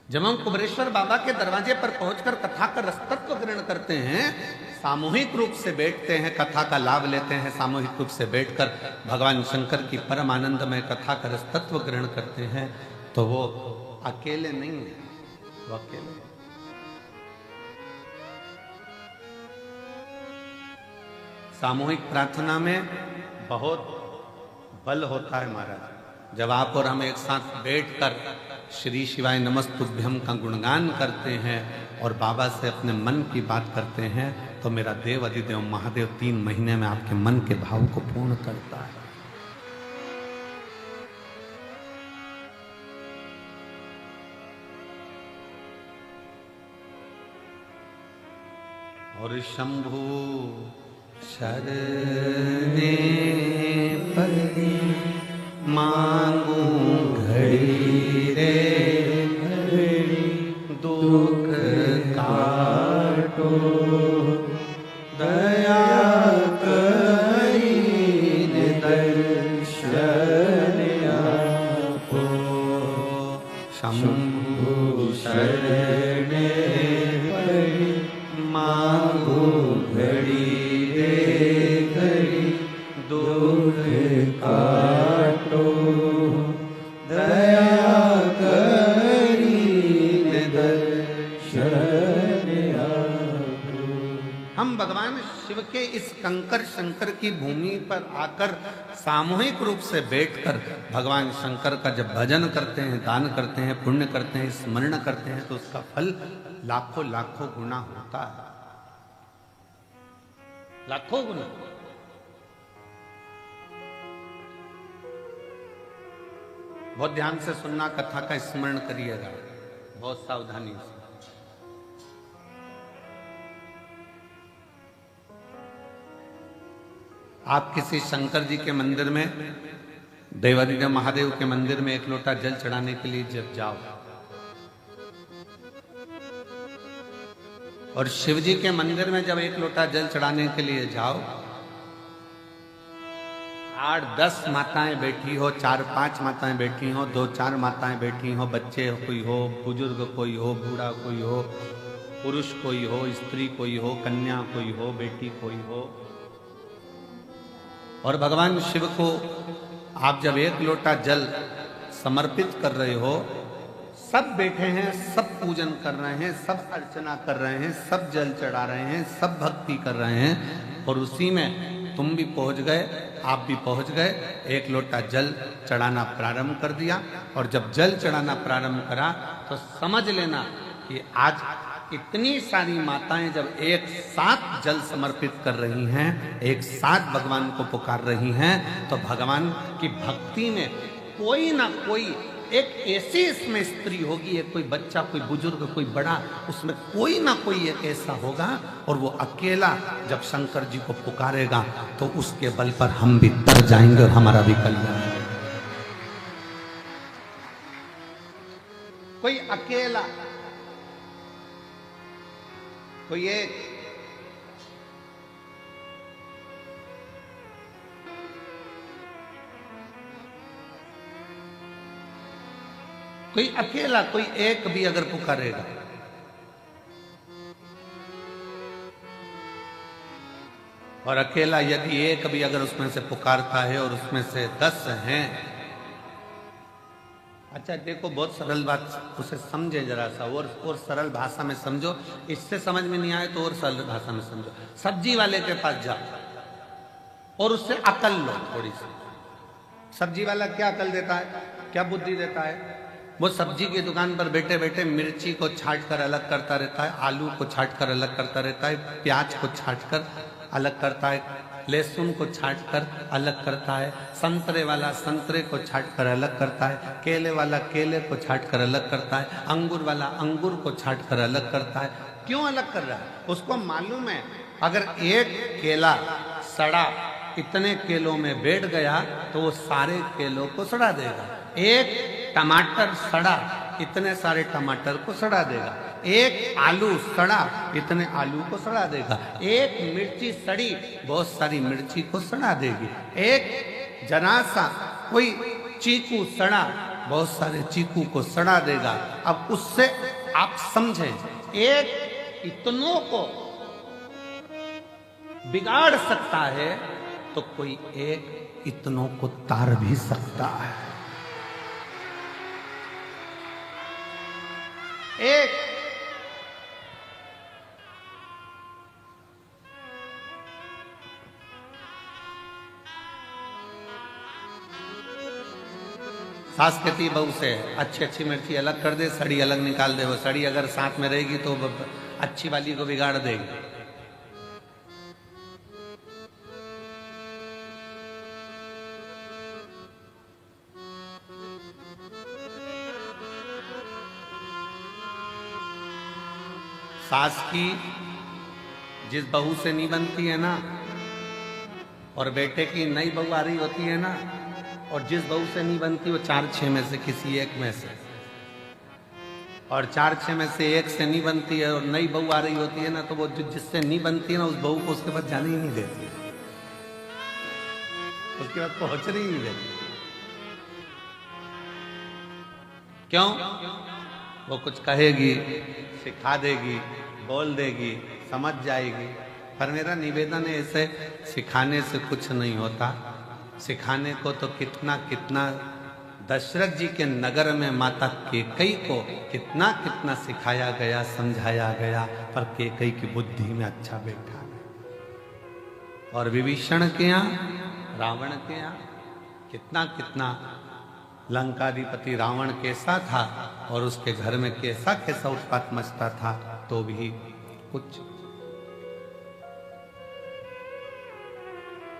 जब हम कुबेरेश्वर बाबा के दरवाजे पर पहुंचकर कथा का रसतत्व ग्रहण करते हैं, सामूहिक रूप से बैठते हैं, कथा का लाभ लेते हैं, सामूहिक रूप से बैठकर भगवान शंकर की परम आनंदमय कथा का रसतत्व ग्रहण करते हैं, तो वो अकेले नहीं है, वो अकेले। सामूहिक प्रार्थना में बहुत बल होता है महाराज। जब आप और हम एक साथ बैठकर श्री शिवाय नमस्तुभ्यम का गुणगान करते हैं और बाबा से अपने मन की बात करते हैं, तो मेरा देव अधिदेव महादेव 3 महीने में आपके मन के भाव को पूर्ण करता है। और शंभु शरणे पति मांगू घड़ी रे घड़ी, दुख काटो दया करी दर्शन आपो। शंभु शरणे पड़ी मांगू घड़ी रे घड़ी, दुख काटो दया करी दर्शन आपो। हम भगवान शिव के इस कंकर शंकर की भूमि पर आकर सामूहिक रूप से बैठकर भगवान शंकर का जब भजन करते हैं, दान करते हैं, पुण्य करते हैं, स्मरण करते हैं, तो उसका फल लाखों लाखों गुना होता है, लाखों गुना। बहुत ध्यान से सुनना, कथा का स्मरण करिएगा बहुत सावधानी से। आप किसी शंकर जी के मंदिर में, देवादिदेव महादेव के मंदिर में एक लोटा जल चढ़ाने के लिए जब जाओ, और शिव जी के मंदिर में जब एक लोटा जल चढ़ाने के लिए जाओ, 8-10 माताएं बैठी हो, 4-5 माताएं बैठी हो, 2-4 माताएं बैठी हो, बच्चे कोई हो, बुजुर्ग कोई हो, बूढ़ा कोई हो, पुरुष कोई हो, स्त्री कोई हो, कन्या कोई हो, बेटी कोई हो, और भगवान शिव को आप जब एक लोटा जल समर्पित कर रहे हो, सब बैठे हैं, सब पूजन कर रहे हैं, सब अर्चना कर रहे हैं, सब जल चढ़ा रहे हैं, सब भक्ति कर रहे हैं, और उसी में तुम भी पहुंच गए, आप भी पहुंच गए, एक लोटा जल चढ़ाना प्रारंभ कर दिया। और जब जल चढ़ाना प्रारंभ करा तो समझ लेना कि आज इतनी सारी माताएं जब एक साथ जल समर्पित कर रही हैं, एक साथ भगवान को पुकार रही हैं, तो भगवान की भक्ति में कोई ना कोई एक ऐसी इसमें स्त्री होगी, एक कोई बच्चा, कोई बुजुर्ग, कोई बड़ा, उसमें कोई ना कोई एक ऐसा होगा, और वो अकेला जब शंकर जी को पुकारेगा तो उसके बल पर हम भी तर जाएंगे और हमारा भी कल्याण होगा। कोई अकेला, कोई एक, कोई अकेला, कोई एक भी अगर पुकारेगा, और अकेला यदि एक भी अगर उसमें से पुकारता है और उसमें से 10 हैं, अच्छा देखो बहुत सरल बात, उसे समझे जरा सा, और सरल भाषा में समझो, इससे समझ में नहीं आए तो और सरल भाषा में समझो। सब्जी वाले के पास जाओ और उससे अकल लो थोड़ी सी। सब्जी वाला क्या अकल देता है, क्या बुद्धि देता है? वो सब्जी की दुकान पर बैठे बैठे मिर्ची को छाट कर अलग करता रहता है, आलू को छाट कर अलग करता रहता है, प्याज को छाट कर अलग करता है, लहसुन को छाट कर अलग करता है, संतरे वाला संतरे को छाट कर अलग करता है, केले वाला केले को छाट कर अलग करता है, अंगूर वाला अंगूर को छाट कर अलग करता है। क्यों अलग कर रहा है? उसको मालूम है अगर एक केला सड़ा इतने केलों में बैठ गया तो वो सारे केलों को सड़ा देगा। एक टमाटर सड़ा इतने सारे टमाटर को सड़ा देगा। एक आलू सड़ा इतने आलू को सड़ा देगा। एक मिर्ची सड़ी बहुत सारी मिर्ची को सड़ा देगी। एक जरा सा कोई चीकू सड़ा बहुत सारे चीकू को सड़ा देगा। अब उससे आप समझें, एक इतनों को बिगाड़ सकता है तो कोई एक इतनों को तार भी सकता है। एक सास कहती बहू से अच्छी अच्छी मिर्ची अलग कर दे, सड़ी अलग निकाल दे। वो सड़ी अगर साथ में रहेगी तो अच्छी वाली को बिगाड़ देगी। सास की जिस बहू से नहीं बनती है ना, और बेटे की नई बहू आ रही होती है ना, और जिस बहू से नहीं बनती वो 4-6 में से किसी एक में से, और 4-6 में से एक से नहीं बनती है और नई बहू आ रही होती है ना, तो वो जिससे नहीं बनती है ना उस बहू को उसके बाद जाने ही नहीं देती, उसके बाद पहुंचने ही नहीं देती। क्यों? वो कुछ कहेगी, सिखा देगी, बोल देगी, समझ जाएगी। पर मेरा निवेदन है, ऐसे सिखाने से कुछ नहीं होता। सिखाने को तो कितना कितना दशरथ जी के नगर में माता कैकेयी को कितना कितना सिखाया गया, समझाया गया, पर कैकेयी की बुद्धि में अच्छा बैठा नहीं। और विभीषण के यहाँ, रावण के यहाँ कितना कितना लंकाधिपति रावण कैसा था और उसके घर में कैसा कैसा उत्पात मचता था, तो भी कुछ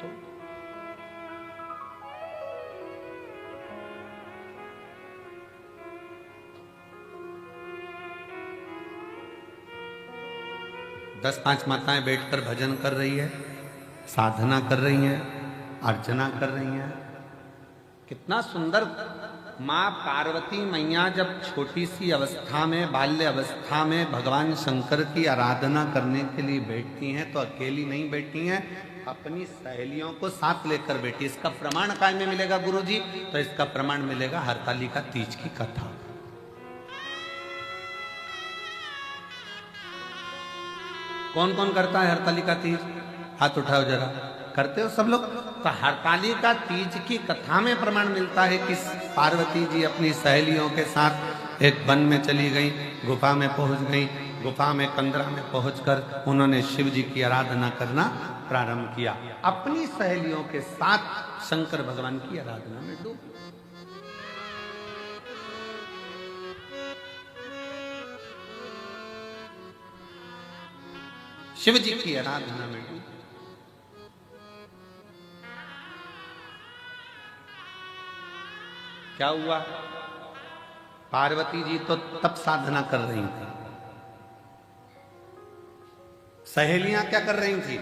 तो दस 5 माताएं बैठकर भजन कर रही है, साधना कर रही हैं, अर्चना कर रही हैं। कितना सुंदर। माँ पार्वती मैया जब छोटी सी अवस्था में, बाल्य अवस्था में भगवान शंकर की आराधना करने के लिए बैठती हैं तो अकेली नहीं बैठी हैं, अपनी सहेलियों को साथ लेकर बैठी। इसका प्रमाण काय में मिलेगा गुरुजी? तो इसका प्रमाण मिलेगा हरतालिका तीज की कथा। कौन कौन करता है हरतालिका तीज? हाथ उठाओ जरा। करते हो सब लोग? तो हरतालिका तीज की कथा में प्रमाण मिलता है कि पार्वती जी अपनी सहेलियों के साथ एक वन में चली गई, गुफा में पहुंच गई। गुफा में कंदरा में पहुंचकर उन्होंने शिव जी की आराधना करना प्रारंभ किया। अपनी सहेलियों के साथ शंकर भगवान की आराधना में डूब। शिव जी की आराधना में डूब। क्या हुआ? पार्वती जी तो तब साधना कर रही थी। सहेलियां क्या कर रही थी?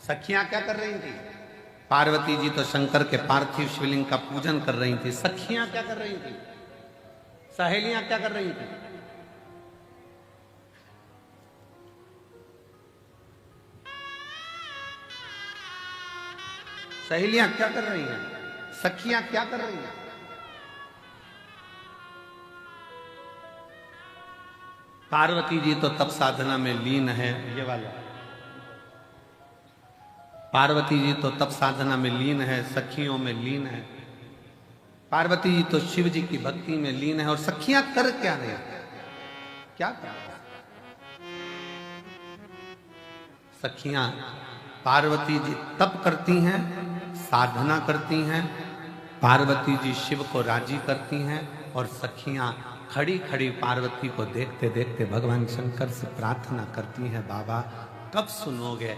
सखियां क्या कर रही थी? पार्वती जी तो शंकर के पार्थिव शिवलिंग का पूजन कर रही थी। सखियां क्या कर रही थी? सहेलियां क्या कर रही थी? सहेलियां क्या कर रही हैं? सखियां क्या कर रही हैं? पार्वती जी तो तप साधना में लीन है। ये वाला पार्वती जी तो तप साधना में लीन है, सखियों में लीन है। पार्वती जी तो शिव जी की भक्ति में लीन है। और सखियां कर क्या रही? क्या कर? सखियां पार्वती जी तप करती हैं, साधना करती हैं, पार्वती जी शिव को राजी करती हैं और सखियां खड़ी खड़ी पार्वती को देखते देखते भगवान शंकर से प्रार्थना करती हैं, बाबा कब सुनोगे?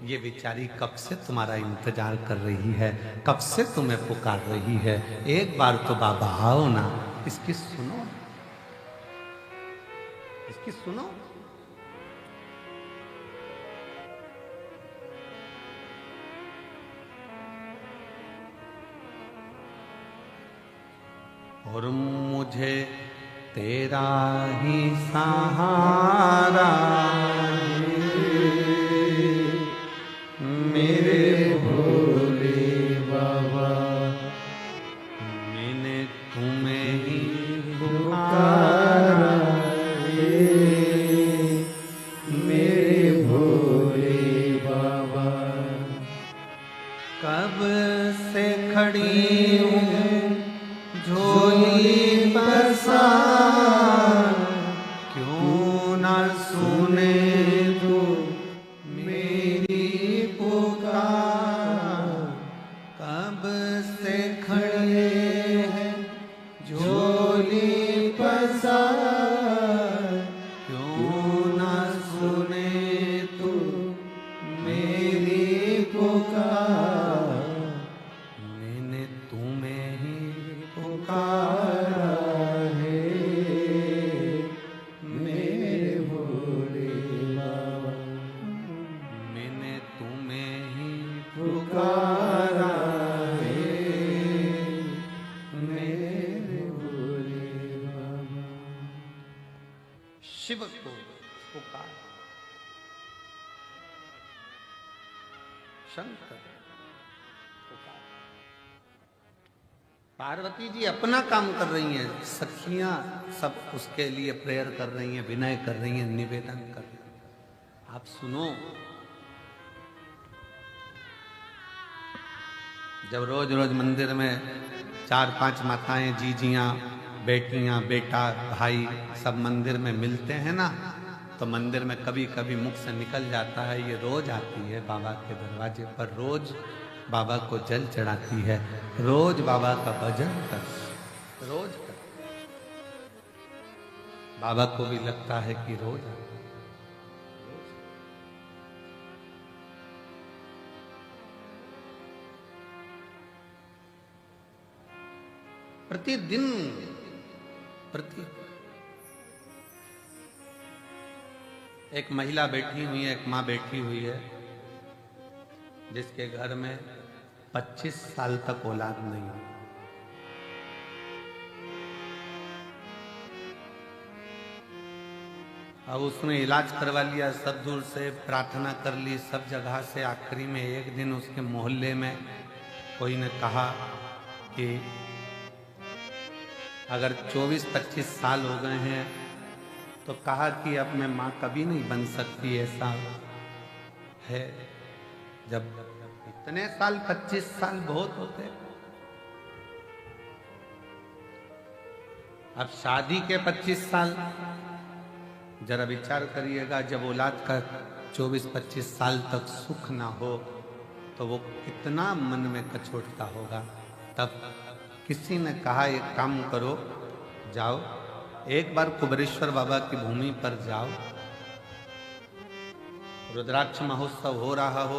ये बेचारी कब से तुम्हारा इंतजार कर रही है, कब से तुम्हें पुकार रही है, एक बार तो बाबा आओ ना, इसकी सुनो, इसकी सुनो। और मुझे तेरा ही सहारा मेरे भोले बाबा, मैंने तुम्हें ही पुकारा मेरे भोले बाबा। कब से खड़ी हूँ झोली पसार, क्यों ना सुने तू मेरी पुकार। कब से खड़े हैं झोली पसार, क्यों ना सुने तू मेरी पुकार। मैंने तुम्हें ही पुकारा है मेरे भोले बाबा, मैंने तुम्हें ही पुकारा है मेरे भोले बाबा। शिव को पुकार, शंकर पुकार। पार्वती जी अपना काम कर रही हैं, सखियां सब उसके लिए प्रेयर कर रही हैं, विनय कर रही हैं, निवेदन कर रही हैं। आप सुनो, जब रोज रोज मंदिर में 4-5 माताएं, जीजियां, बेटियां, बेटा, भाई सब मंदिर में मिलते हैं ना, तो मंदिर में कभी कभी मुख से निकल जाता है, ये रोज आती है बाबा के दरवाजे पर, रोज बाबा को जल चढ़ाती है, रोज बाबा का भजन कर, रोज कर। बाबा को भी लगता है कि रोज प्रतिदिन एक महिला बैठी हुई है, एक माँ बैठी हुई है, जिसके घर में 25 साल तक औलाद नहीं। अब उसने इलाज करवा लिया, सब दूर से प्रार्थना कर ली, सब जगह से। आखिरी में एक दिन उसके मोहल्ले में कोई ने कहा कि अगर 24-25 साल हो गए हैं तो कहा कि अब मैं माँ कभी नहीं बन सकती, ऐसा है। जब इतने साल, 25 साल बहुत होते। अब शादी के 25 साल, जरा विचार करिएगा, जब औलाद का 24-25 साल तक सुख ना हो तो वो कितना मन में कचोटता होगा। तब किसी ने कहा एक काम करो, जाओ एक बार कुबेरेश्वर बाबा की भूमि पर जाओ, रुद्राक्ष महोत्सव हो रहा हो,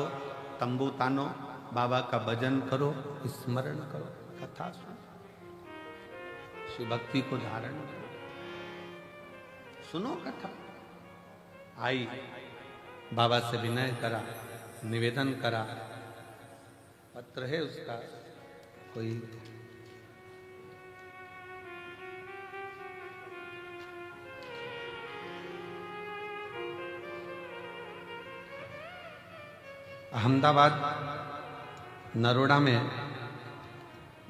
तंबू तानो, बाबा का भजन करो, स्मरण करो, कथा सुनो, शिव भक्ति को धारण करो, सुनो कथा। आई, बाबा से विनय करा, निवेदन करा, पत्र है उसका, कोई अहमदाबाद नरोड़ा में,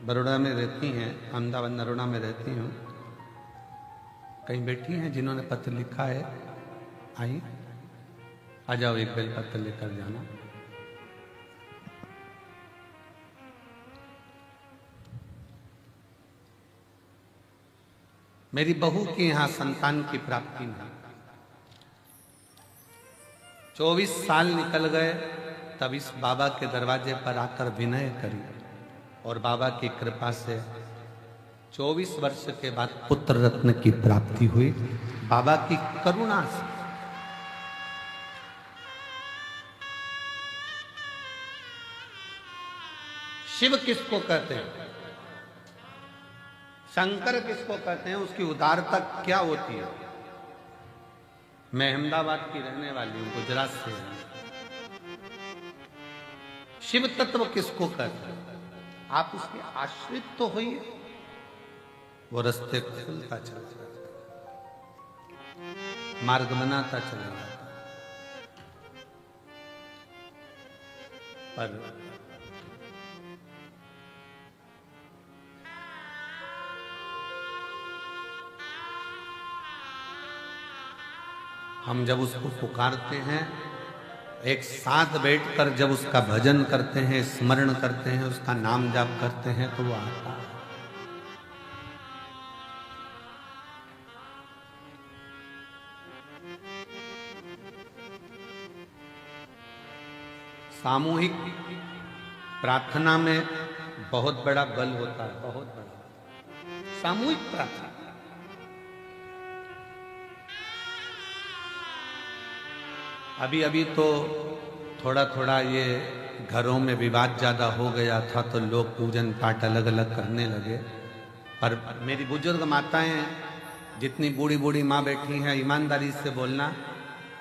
बड़ौदा में रहती हैं, अहमदाबाद नरोड़ा में रहती हूँ। कहीं बैठी हैं जिन्होंने पत्र लिखा है, आई आ जाओ, एक बेल पत्र लेकर जाना। मेरी बहू की यहां संतान की प्राप्ति नहीं, 24 साल निकल गए, तब इस बाबा के दरवाजे पर आकर विनय करी और बाबा की कृपा से 24 वर्ष के बाद पुत्र रत्न की प्राप्ति हुई बाबा की करुणा से। शिव किसको कहते हैं, शंकर किसको कहते हैं, उसकी उदारता क्या होती है। मैं अहमदाबाद की रहने वाली हूं, गुजरात से हूं। शिव तत्व किसको कहते हैं, आप उसके आश्रित तो होइए, वो रास्ते खुलता चला जाता, मार्ग बनाता चला जाता। पर हम जब उसको पुकारते हैं, एक साथ बैठकर जब उसका भजन करते हैं, स्मरण करते हैं, उसका नाम जाप करते हैं, तो वो आता है। सामूहिक प्रार्थना में बहुत बड़ा बल होता है, बहुत बड़ा सामूहिक प्रार्थना। अभी अभी तो थोड़ा थोड़ा ये घरों में विवाद ज्यादा हो गया था, तो लोग पूजन पाठ अलग अलग करने लगे। पर मेरी बुजुर्ग माताएं, जितनी बूढ़ी बूढ़ी माँ बैठी हैं, ईमानदारी से बोलना,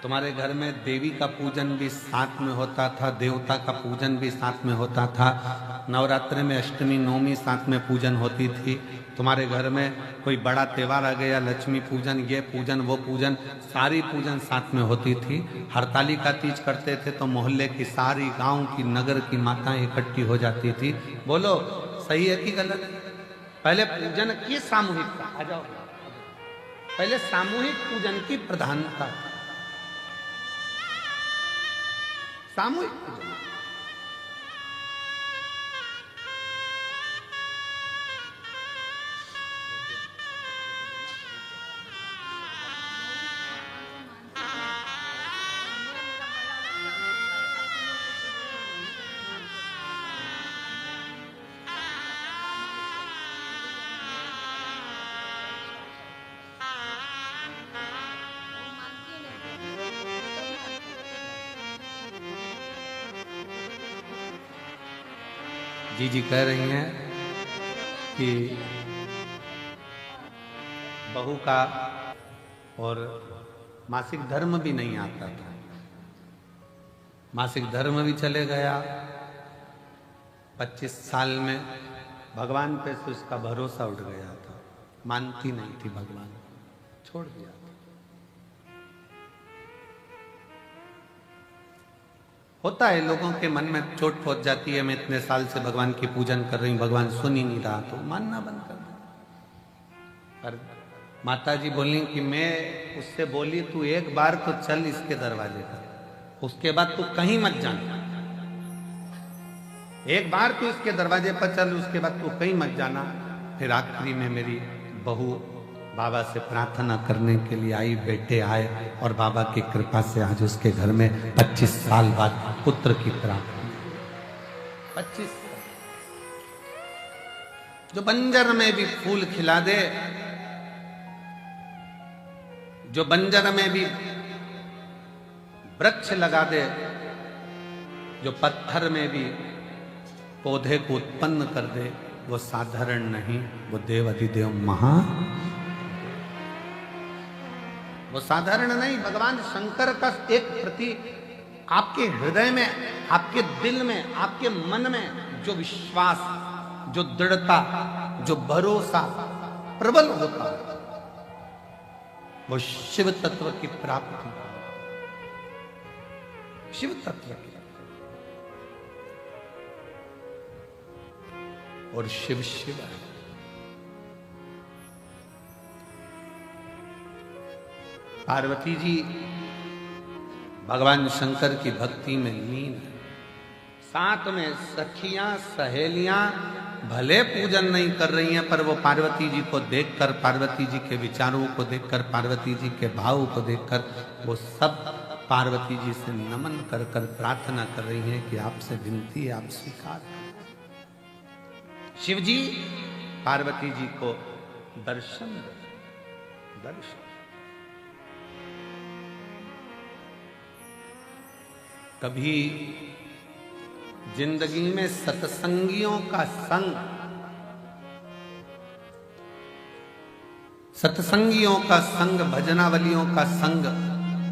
तुम्हारे घर में देवी का पूजन भी साथ में होता था, देवता का पूजन भी साथ में होता था, नवरात्रि में अष्टमी नवमी साथ में पूजन होती थी। तुम्हारे घर में कोई बड़ा त्योहार आ गया, लक्ष्मी पूजन, ये पूजन, वो पूजन, सारी पूजन साथ में होती थी। हरतालिका तीज करते थे तो मोहल्ले की सारी, गांव की, नगर की माताएं इकट्ठी हो जाती थी। बोलो सही है कि गलत? पहले पूजन की सामूहिकता, आ जाओ, पहले सामूहिक पूजन की प्रधानता, सामूहिक पूजन। जी जी कह रही हैं कि बहू का और मासिक धर्म भी नहीं आता था, मासिक धर्म भी चले गया। 25 साल में भगवान पे से उसका भरोसा उठ गया था, मानती नहीं थी भगवान, छोड़ दिया था। होता है, लोगों के मन में चोट पहुंच जाती है, मैं इतने साल से भगवान की पूजन कर रही हूं, भगवान सुन ही नहीं रहा, तो मानना बंद कर दे। पर माता जी बोली कि मैं उससे बोली, तू एक बार तो चल इसके दरवाजे पर, उसके बाद तू कहीं मत जाना। एक बार तू इसके दरवाजे पर चल, उसके बाद तू कहीं मत जाना। फिर आखिरी में मेरी बहू बाबा से प्रार्थना करने के लिए आई, बेटे आए, और बाबा की कृपा से आज उसके घर में 25 साल बाद पुत्र की प्राप्ति। 25 जो बंजर में भी फूल खिला दे, जो बंजर में भी वृक्ष लगा दे, जो पत्थर में भी पौधे को उत्पन्न कर दे, वो साधारण नहीं, वो देव अधिदेव महा, वो साधारण नहीं। भगवान शंकर का एक प्रति आपके हृदय में, आपके दिल में, आपके मन में जो विश्वास, जो दृढ़ता, जो भरोसा प्रबल होता है, वो शिव तत्व की प्राप्ति, शिव तत्व की। और शिव शिव है। पार्वती जी भगवान शंकर की भक्ति में लीन है। साथ में सखियां, सहेलियां भले पूजन नहीं कर रही हैं, पर वो पार्वती जी को देखकर, पार्वती जी के विचारों को देखकर, पार्वती जी के भाव को देखकर वो सब पार्वती जी से नमन कर कर प्रार्थना कर रही हैं कि आपसे विनती है, आप स्वीकार करें। शिव जी पार्वती जी को दर्शन दर्शन। कभी जिंदगी में सत्संगियों का संग, सत्संगियों का संग, भजनावलियों का संग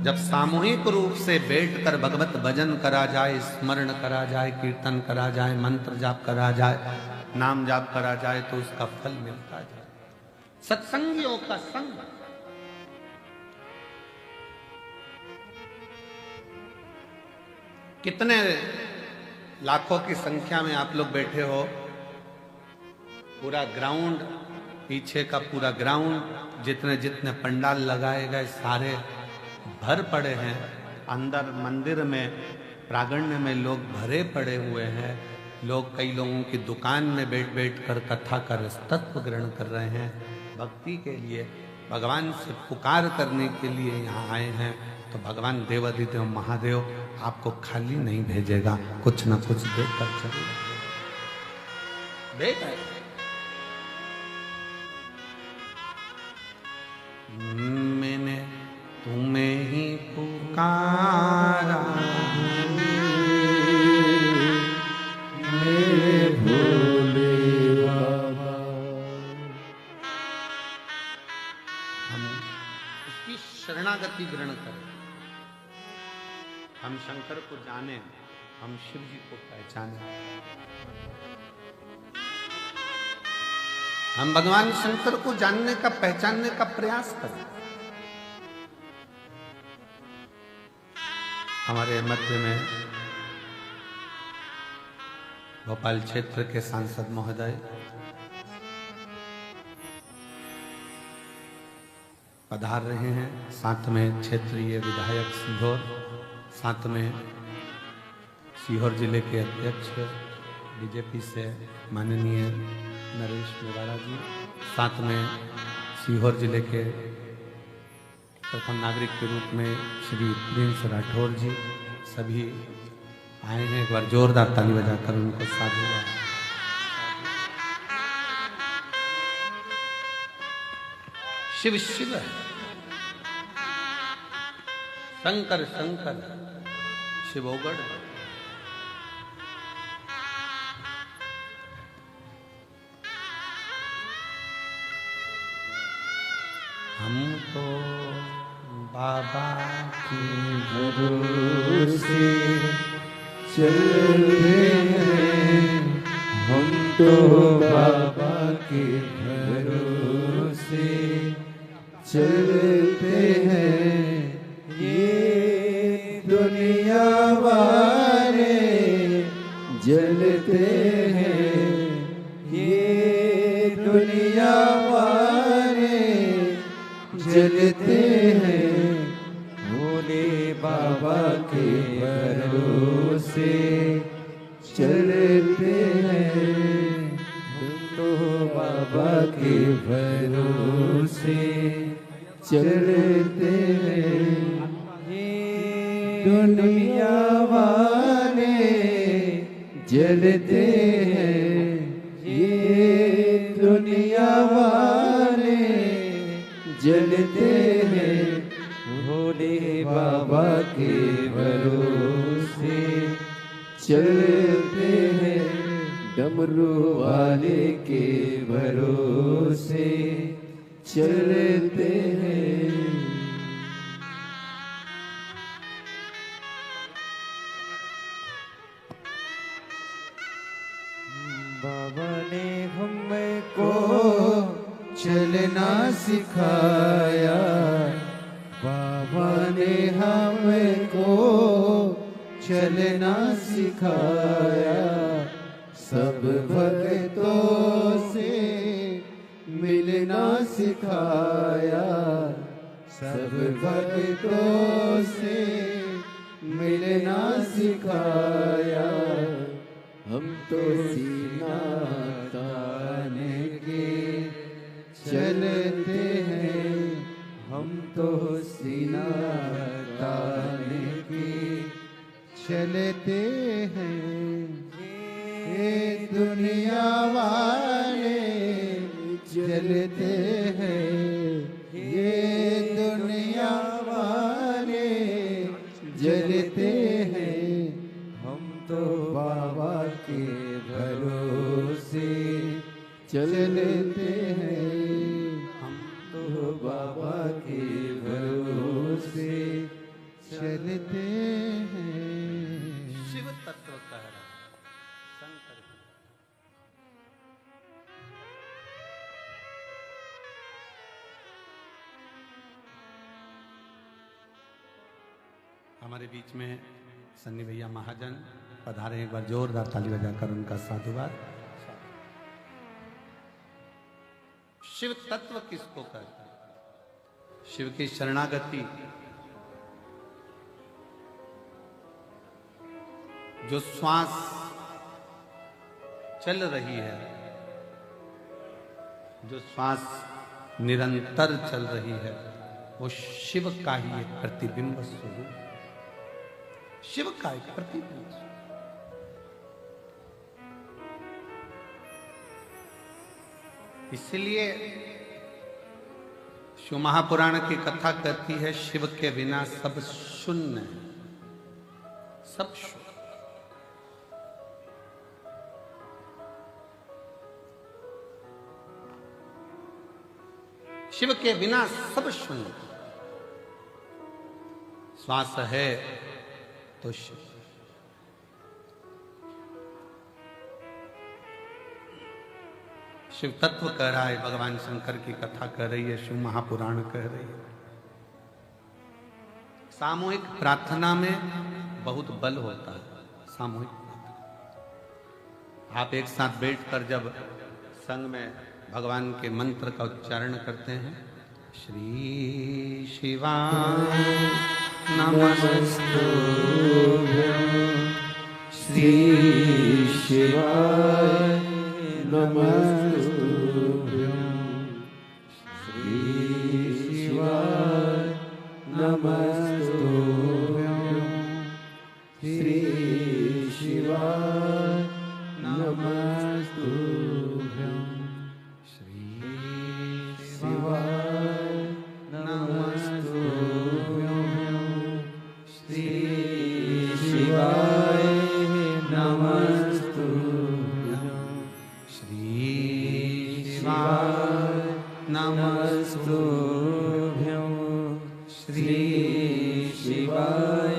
जब सामूहिक रूप से बैठकर भगवत भजन करा जाए, स्मरण करा जाए, कीर्तन करा जाए, मंत्र जाप करा जाए, नाम जाप करा जाए तो उसका फल मिलता जाए। सत्संगियों का संग। कितने लाखों की संख्या में आप लोग बैठे हो, पूरा ग्राउंड, पीछे का पूरा ग्राउंड, जितने जितने पंडाल लगाए गए सारे भर पड़े हैं। अंदर मंदिर में, प्रांगण में लोग भरे पड़े हुए हैं। लोग, कई लोगों की दुकान में बैठ बैठ कर कथा का रसतत्व ग्रहण कर रहे हैं। भक्ति के लिए, भगवान से पुकार करने के लिए यहाँ आए हैं। तो भगवान देवाधिदेव महादेव आपको खाली नहीं भेजेगा, कुछ न कुछ देकर चलेगा। देख मैंने तुम्हें ही पुकारा, मेरे भोले बाबा। हम उसकी शरणागति ग्रहण करें। हम शंकर को जाने, हम शिव जी को पहचाने। हम भगवान शंकर को जानने का, पहचानने का प्रयास करें। हमारे मध्य में भोपाल क्षेत्र के सांसद महोदय पधार रहे हैं, साथ में क्षेत्रीय विधायक सीहोर, साथ में सीहोर जिले के अध्यक्ष बीजेपी से माननीय नरेश मेवाड़ा जी, साथ में सीहोर जिले के प्रथम नागरिक के रूप में श्री प्रिंस राठौर जी, सभी आए हैं। एक बार जोरदार ताली बजाकर उनको साधुवाद। शिव शिव है, शंकर शंकर, शिवोगढ़। हम तो बाबा के भरोसे चलते हैं, हम तो बाबा के भरोसे चलते हैं। ये दुनिया वाले जलते हैं, ये दुनिया वाले जलते हैं। भोले बाबा के भरोसे चलते हैं, हम तो बाबा के भरोसे चलते हैं। ये दुनिया वाले जलते हैं, ये दुनिया वाले जलते हैं। भोले बाबा के भरोसे चलते हैं, डमरू वाले के भरोसे चलते हैं। बाबा ने हमको चलना सिखाया, बाबा ने हमको चलना सिखाया। सब भक्तों से मिलना सिखाया, सब भक्तों से मिलना सिखाया। हम तो सीना ताने के चलते हैं, हम तो सीना ताने चलते हैं ये दुनिया वाले, चलते हैं ये दुनिया वाले, जलते हैं हम तो बाबा के भरोसे, चलते हैं हम तो बाबा के भरोसे, चलते हैं। शिव तत्व कह रहा शंकर। हमारे बीच में सन्नी भैया महाजन पधारे, एक बार जोरदार ताली बजाकर उनका साधुवाद। शिव तत्व किसको कहते हैं? शिव की शरणागति, जो श्वास चल रही है, जो श्वास निरंतर चल रही है, वो शिव का ही एक प्रतिबिंब स्वरूप, शिव का एक प्रतिबिंब। इसलिए शिव महापुराण की कथा कहती है शिव के बिना सब शून्य है, सब शून्य। शिव के बिना सब शून्य। श्वास है तो शिव। शिव तत्व कह रहा है, भगवान शंकर की कथा कह रही है, शिव महापुराण कह रही है। सामूहिक प्रार्थना में बहुत बल होता है। सामूहिक प्रार्थना, आप एक साथ बैठकर जब संग में भगवान के मंत्र का उच्चारण करते हैं, श्री शिवाय नमस्तुभ्यं, श्री शिवाय नमस्तुभ्यं, श्री शिवाय नमस्तुभ्यं, श्री शिवाय नमस्तुभ्यं, श्री शिवाय नमस्तुभ्यं, श्री शिवाय नमस्तुभ्यं, श्री शिवाय नमस्तुभ्यं, श्री शिवाय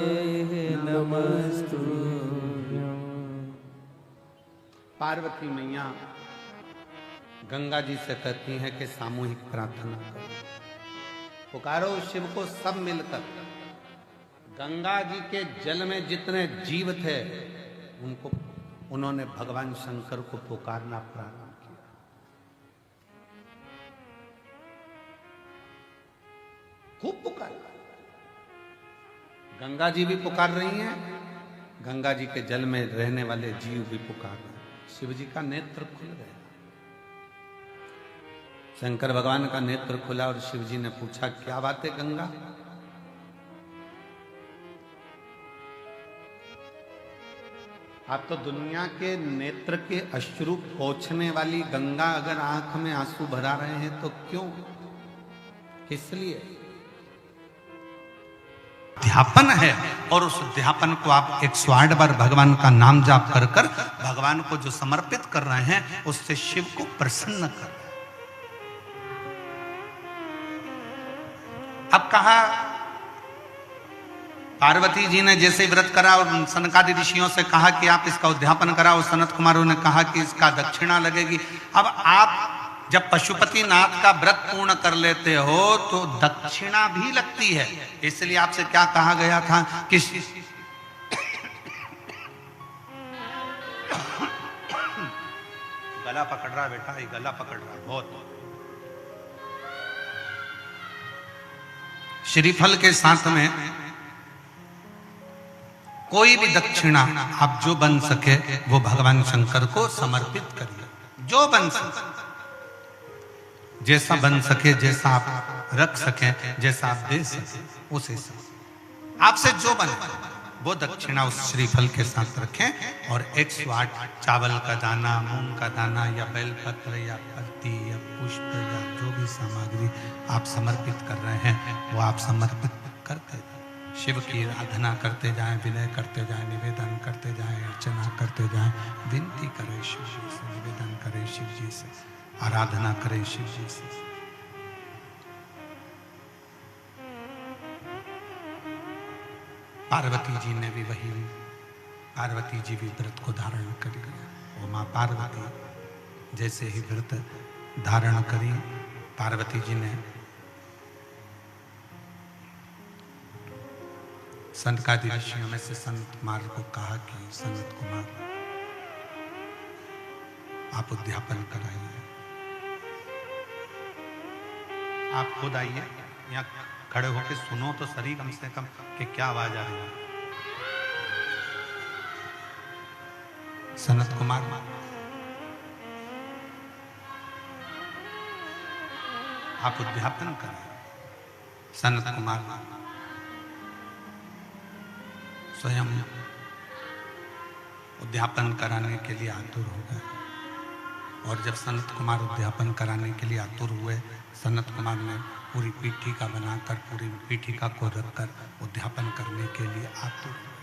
नमस्तुभ्यं। पार्वती मैया गंगा जी से कहती हैं कि सामूहिक प्रार्थना करो, पुकारो शिव को सब मिलकर। गंगा जी के जल में जितने जीव थे उनको, उन्होंने भगवान शंकर को पुकारना प्रारंभ किया। खूब पुकार, गंगा जी भी पुकार रही हैं, गंगा जी के जल में रहने वाले जीव भी पुकार रहे हैं। शिव जी का नेत्र खुल गया, शंकर भगवान का नेत्र खुला और शिव जी ने पूछा, क्या बात है गंगा? आप तो दुनिया के नेत्र के अश्रु पोंछने वाली गंगा अगर आंख में आंसू भरा रहे हैं तो क्यों, किस लिए? ध्यापन है, और उस ध्यापन को आप 108 बार भगवान का नाम जाप कर कर भगवान को जो समर्पित कर रहे हैं, उससे शिव को प्रसन्न कर रहे हैं। अब कहा, पार्वती जी ने जैसे व्रत करा और सनकादि ऋषियों से कहा कि आप इसका उद्यापन कराओ, सनत कुमारों ने कहा कि इसका दक्षिणा लगेगी। अब आप जब पशुपति नाथ का व्रत पूर्ण कर लेते हो तो दक्षिणा भी लगती है। इसलिए आपसे क्या कहा गया था कि गला पकड़ रहा बेटा, ये गला पकड़ रहा बहुत। श्रीफल के साथ में कोई भी दक्षिणा आप जो बन सके वो भगवान शंकर को समर्पित करिए, जो बन सके, जैसा बन सके, जैसा आप रख सके, जैसा आप दे सके, उसे आपसे जो बने वो दक्षिणा उस श्रीफल के साथ रखें और 108 चावल का दाना, मूंग का दाना या बेलपत्र या पत्ती या पुष्प या जो भी सामग्री आप समर्पित कर रहे हैं वो आप समर्पित करते जाएं। शिव की आराधना करते जाएं, विनय करते जाएं, निवेदन करते जाएं, अर्चना करते जाएं, विनती करें शिव जी से, निवेदन करें शिव जी से, आराधना करें शिव जी से। पार्वती जी ने भी वही, पार्वती जी भी व्रत को धारण कर लिया। वो माँ पार्वती जैसे ही व्रत धारण करी, पार्वती जी ने सनकादि ऋषियों में से संत कुमार को कहा कि संत कुमार आप उद्यापन कराइए, आप खुद आइए यहाँ खड़े होकर सुनो तो सही कम से कम कि क्या आवाज आ रही है। सनत कुमार आप उद्यापन करें। सनत कुमार स्वयं उद्यापन कराने के लिए आतुर हो गए और जब सनत कुमार उद्यापन कराने के लिए आतुर हुए, सनत कुमार ने पूरी पीठिका बनाकर, पूरी पीठिका को रखकर उद्यापन करने के लिए आतुर हुए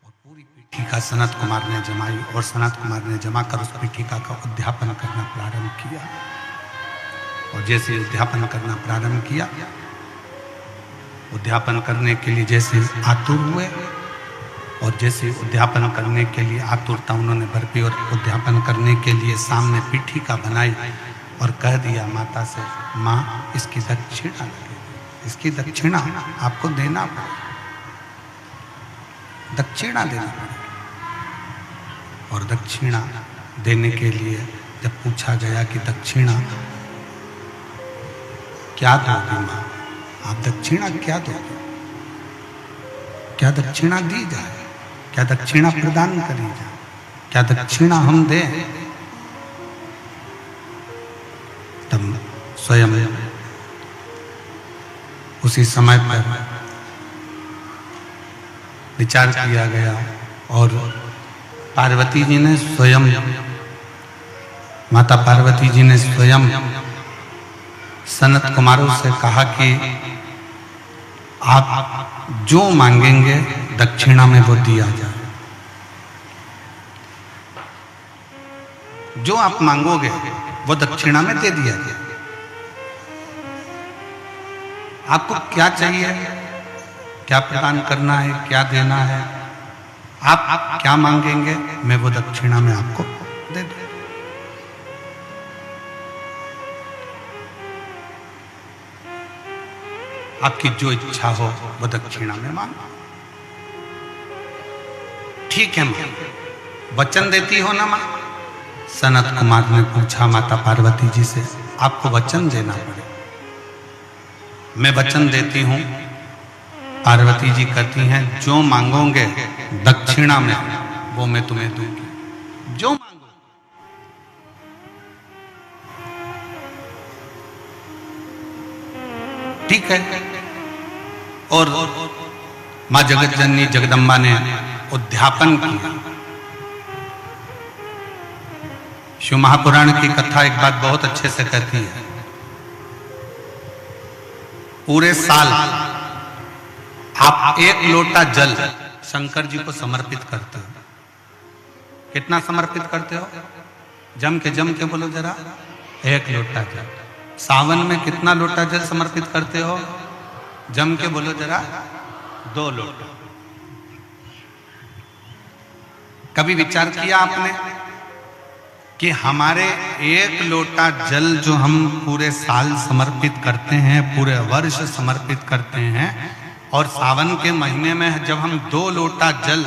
और पूरी पीठिका सनत कुमार ने जमाई और सनत कुमार ने जमाकर उस पीठिका का उद्यापन करना प्रारंभ किया। और जैसे उद्यापन करना प्रारंभ किया, उद्यापन करने के लिए जैसे आतुर हुए और जैसे उद्यापन करने के लिए आतुरता उन्होंने बरपी और उद्यापन करने के लिए सामने पीठिका बनाई और कह दिया माता से, माँ इसकी दक्षिणा लगेगी, इसकी दक्षिणा आपको देना पड़ेगा, दक्षिणा देना पड़ेगा। और दक्षिणा देने के लिए जब पूछा गया कि दक्षिणा क्या दोगे माँ, आप दक्षिणा क्या दोगे, क्या दक्षिणा दी जाए, क्या दक्षिणा प्रदान करी जाए, क्या दक्षिणा हम दें। तब स्वयं उसी समय पर विचार किया गया और पार्वती जी ने स्वयं, माता पार्वती जी ने स्वयं सनत कुमारों से कहा कि आप जो मांगेंगे दक्षिणा में वो दिया जाए, जो आप मांगोगे वो दक्षिणा में दे दिया जाए। आपको क्या चाहिए, क्या प्रदान करना है, क्या देना है, आप क्या मांगेंगे मैं वो दक्षिणा में आपको दे दूं। आपकी जो इच्छा हो वो दक्षिणा में मांगो। ठीक है मां, वचन देती हो ना मां? सनत कुमार ने पूछा माता पार्वती जी से, आपको वचन देना पड़े। मैं वचन देती हूं। पार्वती जी कहती हैं, जो मांगोगे दक्षिणा में वो मैं तुम्हें दूंगी, जो मांगो। ठीक है। और मां जगत जननी जगदम्बा ने उद्यापन किया। शिव महापुराण की कथा एक बात बहुत अच्छे से कहती है, पूरे साल आप एक लोटा जल शंकर जी को समर्पित करते हो। कितना समर्पित करते हो? जम के बोलो जरा। एक लोटा जल। सावन में कितना लोटा जल समर्पित करते हो? जम के बोलो जरा। 2 लोटा। कभी विचार किया आपने कि हमारे एक लोटा जल जो हम पूरे साल समर्पित करते हैं, पूरे वर्ष समर्पित करते हैं, और सावन के महीने में जब हम 2 लोटा जल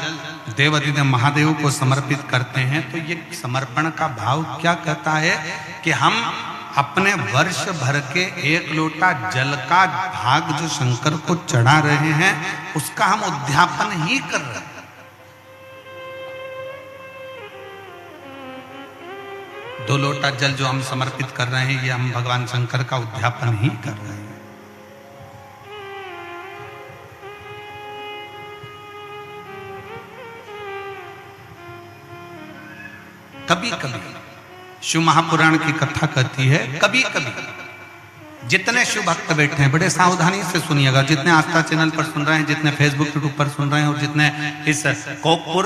देवाधिदेव महादेव को समर्पित करते हैं, तो ये समर्पण का भाव क्या कहता है कि हम अपने वर्ष भर के 1 लोटा जल का भाग जो शंकर को चढ़ा रहे हैं, उसका हम उद्यापन ही कर रहे हैं। 2 लोटा जल जो हम समर्पित कर रहे हैं, ये हम भगवान शंकर का उद्यापन ही कर रहे हैं। कभी कभी शिव महापुराण की कथा कहती है, कभी कभी जितने शिव भक्त बैठे हैं बड़े सावधानी से सुनिएगा, जितने आस्था चैनल पर सुन रहे हैं, जितने फेसबुक यूट्यूब पर सुन रहे हैं और जितने इस कोकपुर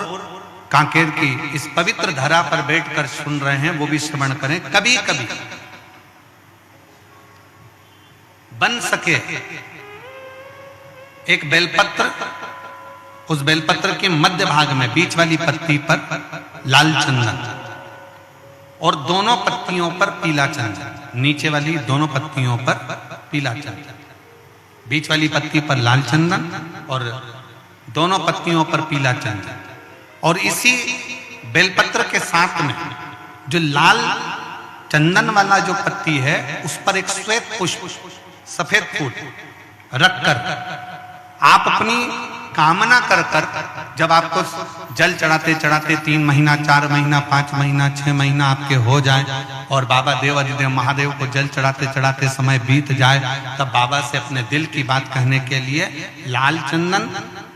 कांकेर की इस पवित्र धरा पर बैठकर सुन रहे हैं वो भी श्रवण करें। कभी कभी बन सके एक बेलपत्र, उस बेलपत्र के मध्य भाग में बीच वाली पत्ती पर लाल चंदन और दोनों पत्तियों पर पीला चंदन, नीचे वाली दोनों पत्तियों पर पीला चंदन, बीच वाली पत्ती पर लाल चंदन और दोनों पत्तियों पर पीला चंदन, और इसी बेलपत्र के साथ में जो लाल चंदन वाला जो पत्ती है उस पर एक श्वेत पुष्प, सफेद फूल रखकर आप अपनी कामना कर कर, जब आपको जल चढ़ाते चढ़ाते 3 महीना, 4 महीना, 5 महीना, 6 महीना आपके हो जाए और बाबा देवाधिदेव महादेव को जल चढ़ाते चढ़ाते समय बीत जाए, तब बाबा से अपने दिल की बात कहने के लिए लाल चंदन,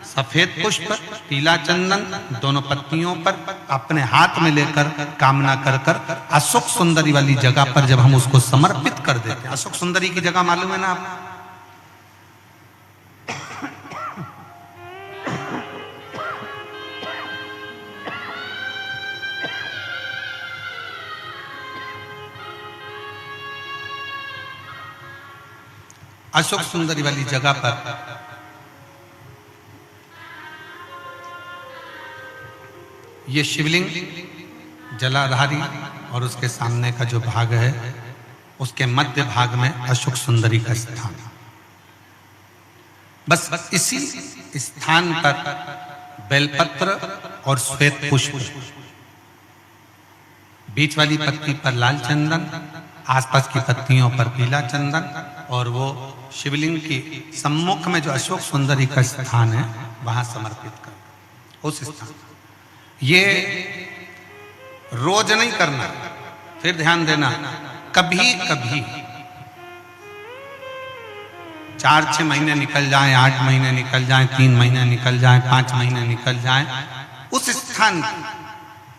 सफेद पुष्प, पीला चंदन दोनों पत्तियों पर अपने हाथ में लेकर कामना कर कर अशोक सुंदरी वाली जगह पर जब हम उसको समर्पित कर देते हैं, अशोक सुंदरी की जगह मालूम है ना आप? अशोक सुंदरी वाली जगह पर ये शिवलिंग जलाधारी और उसके सामने का जो भाग है उसके मध्य भाग में अशोक सुंदरी का स्थान। बस इसी स्थान पर बेलपत्र और श्वेत पुष्प, बीच वाली पत्ती पर लाल चंदन, आसपास की पत्तियों पर पीला चंदन और वो शिवलिंग की सम्मुख में जो अशोक सुंदरी का स्थान है वहां समर्पित कर। उस स्थान ये रोज नहीं करना, फिर ध्यान देना, कभी कभी 4-6 महीने निकल जाएं, 8 महीने निकल जाएं, 3 महीने निकल जाएं, 5 महीने निकल जाएं, उस स्थान,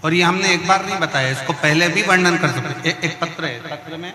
और ये हमने एक बार नहीं बताया, इसको पहले भी वर्णन कर सकते। एक पत्र है, पत्र में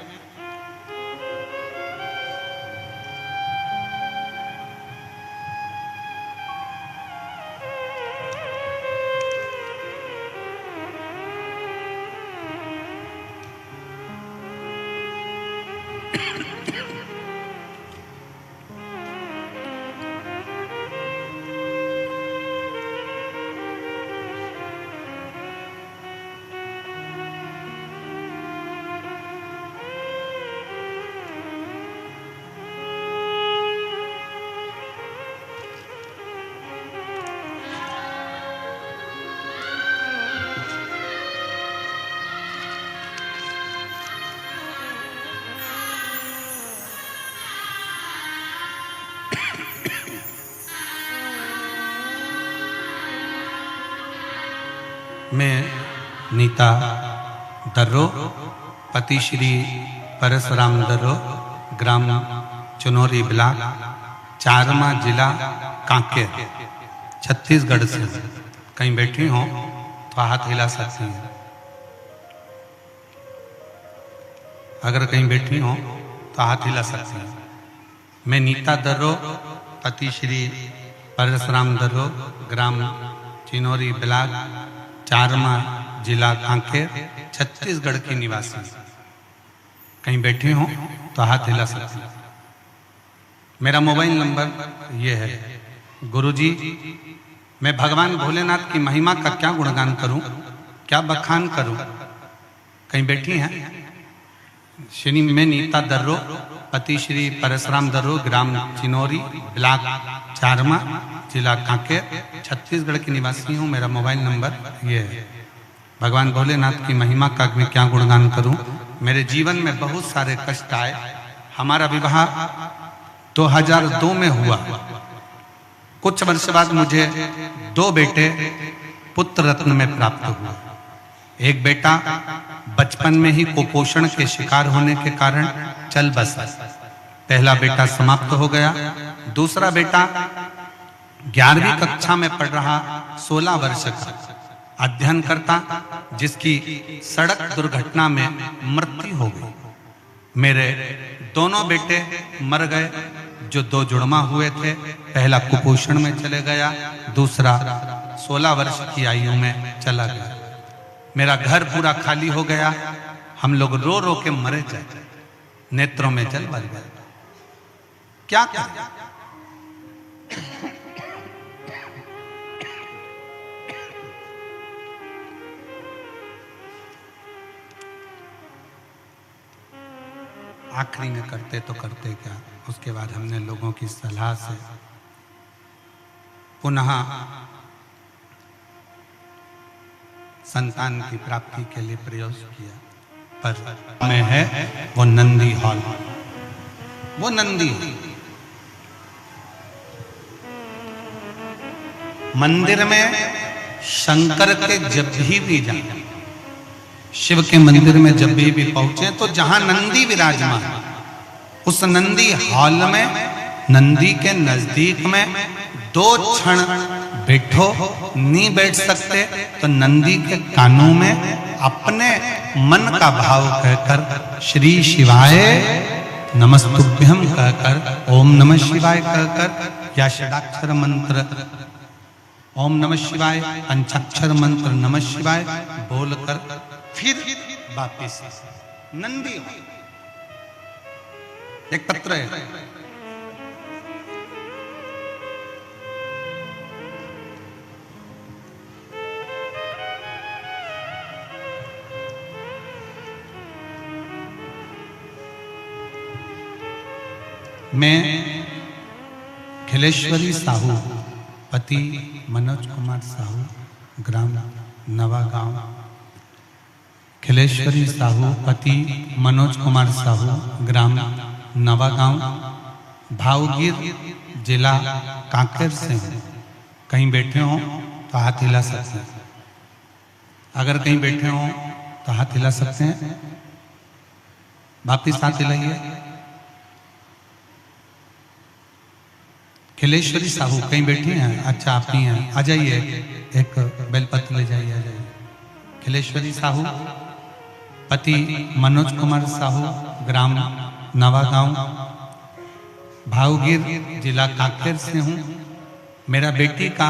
मैं नीता दर्रो, पति श्री परशुराम दर्रो, ग्राम चुनौरी ब्लॉक, चारमा जिला कांकेर, छत्तीसगढ़ से कहीं बैठी हो तो हाथ हिला सकती हैं। अगर कहीं बैठी हो तो हाथ हिला सकती हैं। मैं नीता दर्रो, पति श्री परशुराम दर्रो, ग्राम चिनौरी ब्लॉक, चारमा जिला कांकेर, छत्तीसगढ़ की निवासी। कहीं बैठे हो तो हाथ हिला सकते हैं। मेरा मोबाइल नंबर ये है। गुरुजी, मैं भगवान भोलेनाथ की महिमा का क्या गुणगान करूं, क्या बखान करूं? कहीं बैठी हैं? श्री मैं नीता दर्रो, पति श्री परशुराम दर्रो, ग्राम चिनौरी ब्लॉक, चारमा जिला कांकेर, छत्तीसगढ़ की निवासी हूँ। मेरा मोबाइल नंबर ये है। भगवान भोलेनाथ की महिमा का मैं क्या गुणगान करूं। मेरे जीवन में बहुत सारे कष्ट आए। हमारा विवाह 2002 में हुआ। कुछ वर्ष बाद मुझे 2 बेटे पुत्र रत्न में प्राप्त हुए। एक बेटा बचपन में ही कुपोषण के शिकार होने के कारण चल बसा। पहला बेटा समाप्त हो गया। दूसरा बेटा 11वीं कक्षा में पढ़ रहा, 16 वर्ष का, अध्ययन करता, जिसकी सड़क दुर्घटना में मृत्यु हो गई। मेरे दोनों बेटे मर गए, जो 2 जुड़वा हुए थे। पहला कुपोषण में चले गया, दूसरा 16 वर्ष की आयु में चला गया। मेरा घर पूरा खाली हो गया। हम लोग रो रो के मरे जाते, नेत्रों में जल भर गया। क्या करें? आखिरी में करते तो करते क्या। उसके बाद हमने लोगों की सलाह से पुनः संतान की प्राप्ति के लिए प्रयास किया, पर में है वो नंदी हॉल। वो नंदी मंदिर में शंकर के जब भी जाए, शिव के मंदिर में जब भी पहुंचे तो जहां नंदी विराजमान, उस नंदी हॉल में नंदी के नजदीक में 2 क्षण बैठो। नहीं बैठ सकते तो नंदी के कानों में अपने मन का भाव कहकर श्री शिवाय नमस्तुभ्यम कहकर, ओम नमः शिवाय कहकर, या षडाक्षर मंत्र ओम नमः शिवाय, पंचाक्षर मंत्र नमः शिवाय बोलकर फिर वापिस नंदी हॉल। एक पत्र है, मैं खिलेश्वरी साहू, पति मनोज कुमार साहू, ग्राम नवागांव। खिलेश्वरी साहू, पति मनोज कुमार साहू, ग्राम नवागांव, भावगीर, जिला कांकेर से हूँ। कहीं बैठे हो तो हाथ हिला सकते हैं। अगर कहीं बैठे हो तो हाथ हिला सकते हैं। वापिस हाथ हिलाइए। खिलेश्वरी साहू कहीं बैठी हैं? अच्छा, आप ही हैं। आ जाइए, एक बेलपत्र ले जाइए, आ जाइए। खिलेश्वरी साहू, पति मनोज कुमार साहू, ग्राम नवागांव, भावगीर, जिला कांकेर से हूँ। मेरा बेटी का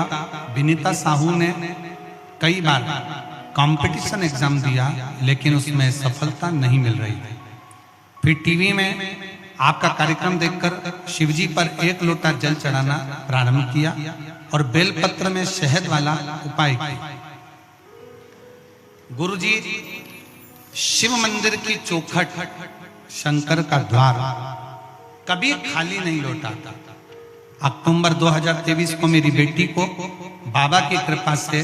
विनीता साहू ने कई बार कंपटीशन एग्जाम दिया, लेकिन उसमें सफलता नहीं मिल रही थी। फिर टीवी में आपका कार्यक्रम देखकर शिवजी पर 1 लोटा जल चढ़ाना प्रारंभ किया और बेलपत्र में शहद वाला उपाय किया। गुरुजी, शिव मंदिर की चौखट, शंकर का द्वार कभी खाली नहीं लौटाता। अक्टूबर 2023 को मेरी बेटी को बाबा की कृपा से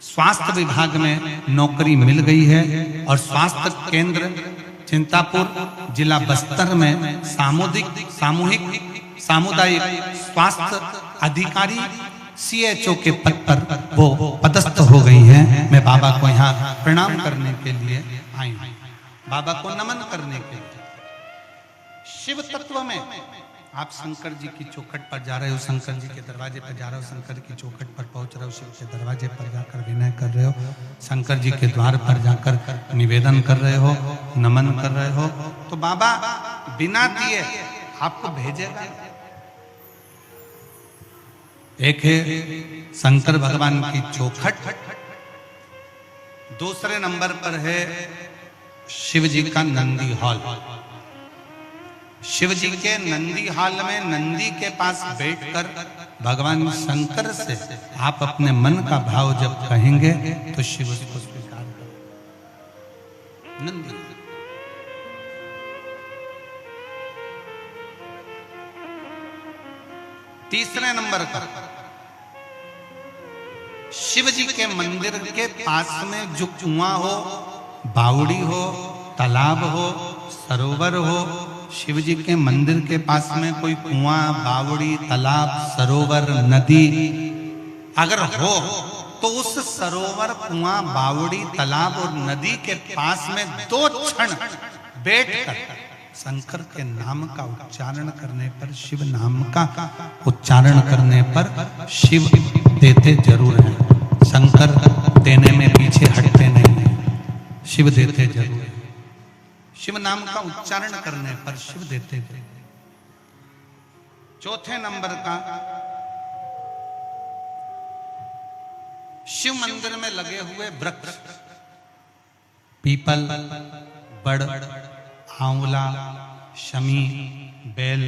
स्वास्थ्य विभाग में नौकरी मिल गई है और स्वास्थ्य केंद्र चिंतापुर, जिला बस्तर में सामुदायिक स्वास्थ्य अधिकारी CHO के पद पर वो पदस्थ हो गई हैं। मैं बाबा को यहाँ प्रणाम करने के लिए आई हूँ, बाबा को नमन करने के लिए। शिव तत्व में आप शंकर जी की चौखट पर जा रहे हो, शंकर जी के दरवाजे पर जा रहे हो, शंकर की चौखट पर पहुंच रहे हो, शिव के दरवाजे पर जाकर विनय कर रहे हो, शंकर जी के द्वार पर जाकर निवेदन कर रहे हो, नमन कर रहे हो, तो बाबा बिना दिए आपको भेजेगा। एक है शंकर भगवान की चौखट, दूसरे नंबर पर है शिव जी का नंदी हॉल। शिव जी के नंदी हॉल में नंदी के पास बैठकर भगवान शंकर से आप अपने मन का भाव जब कहेंगे तो शिव उसको स्वीकार करें। नंदी तीसरे नंबर पर शिव जी के मंदिर के पास में जो कुआं हो, बावड़ी हो, तालाब हो, सरोवर हो, शिव जी के मंदिर के पास में कोई कुआं, बावड़ी, तालाब, सरोवर, नदी अगर हो तो उस सरोवर, कुआं, बावड़ी, तालाब और नदी के पास में 2 क्षण बैठकर शंकर के नाम का उच्चारण करने पर, शिव नाम का उच्चारण करने पर शिव देते जरूर हैं। शंकर देने में पीछे हटते नहीं हैं, शिव देते जरूर। शिव नाम का उच्चारण करने पर शिव देते थे। चौथे नंबर का, शिव मंदिर में लगे हुए वृक्ष, पीपल, बड़, आंवला, शमी, बेल,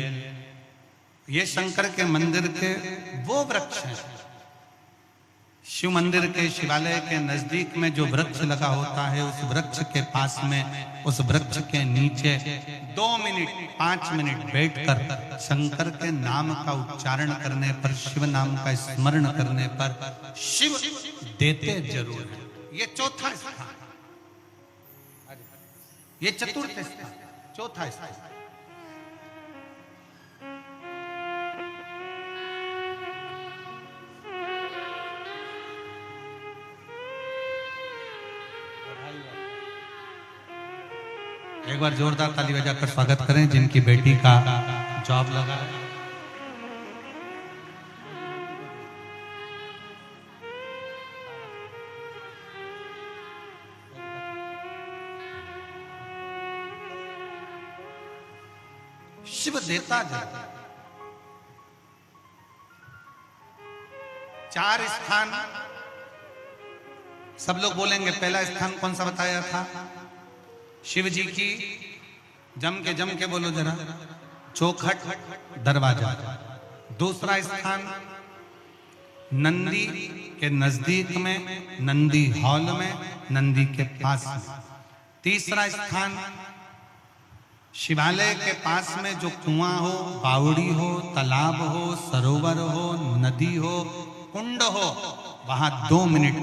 ये शंकर के मंदिर के वो वृक्ष हैं। शिव मंदिर के, शिवालय के नजदीक में जो वृक्ष लगा होता है, उस वृक्ष के पास में, उस वृक्ष के नीचे 2 मिनट 5 मिनट बैठकर शंकर के नाम का उच्चारण करने पर, शिव नाम का स्मरण करने पर शिव देते जरूर है। ये चौथा स्थान, ये चतुर्थ स्थान, चौथा स्थान। एक बार जोरदार ताली बजाकर स्वागत करें जिनकी बेटी का जॉब लगा है। शिव देता जाता। 4 स्थान सब लोग बोलेंगे। पहला स्थान कौन सा बताया था? शिव जी की, जम के बोलो जरा, चौखट दरवाजा। दूसरा स्थान नंदी के नजदीक में, नंदी हॉल में, नंदी के पास में। तीसरा स्थान शिवालय के पास में जो कुआं हो, बावड़ी हो, तालाब हो, सरोवर हो, नदी हो, कुंड हो, वहां 2 मिनट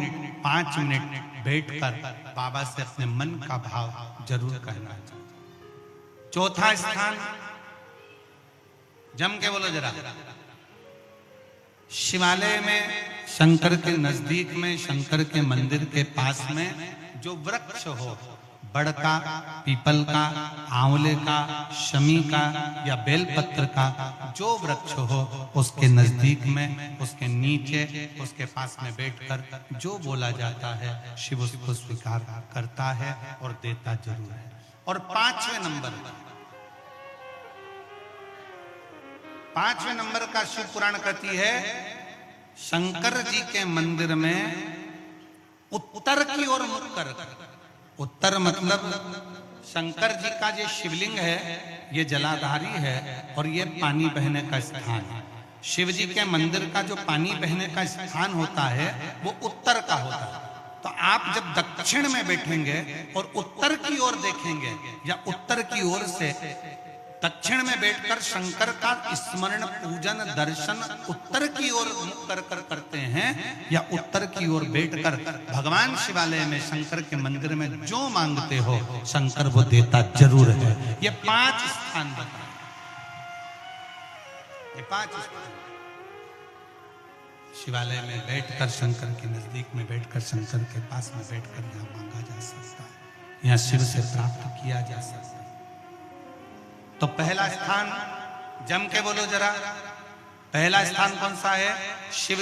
5 मिनट बैठकर बाबा से अपने मन का भाव जरूर कहना चाहिए। चौथा स्थान, जम के बोलो जरा, शिवालय में, शंकर के नजदीक में, शंकर के मंदिर के पास में जो वृक्ष हो, बड़ का, पीपल का, आंवले का, शमी का या बेलपत्र का जो वृक्ष हो, उसके नजदीक में, उसके नीचे, उसके पास में बैठकर जो बोला जाता है, शिव उसको स्वीकार करता है और देता जरूर है। और 5वें नंबर का शिव पुराण कहती है, शंकर जी के मंदिर में उत्तर की ओर मुख कर, उत्तर मतलब शंकर जी का जो शिवलिंग है ये जलाधारी है और ये पानी बहने का स्थान है। शिव जी के मंदिर का जो पानी बहने का स्थान होता है वो उत्तर का होता है। तो आप जब दक्षिण में बैठेंगे और उत्तर की ओर देखेंगे या उत्तर की ओर से दक्षिण में बैठकर शंकर का स्मरण, पूजन, दर्शन उत्तर की ओर मुख कर करते हैं या उत्तर की ओर बैठकर भगवान शिवालय में, शंकर के मंदिर में जो मांगते हो शंकर वो देता जरूर है। ये 5 स्थान बताए, ये 5 स्थान शिवालय में बैठकर, शंकर के नजदीक में बैठकर, शंकर के पास में बैठकर यहाँ मांगा जा सकता है, यहाँ शिव से प्राप्त किया जा सकता है। तो पहला स्थान, जम के बोलो जरा, पहला स्थान कौन सा है? शिव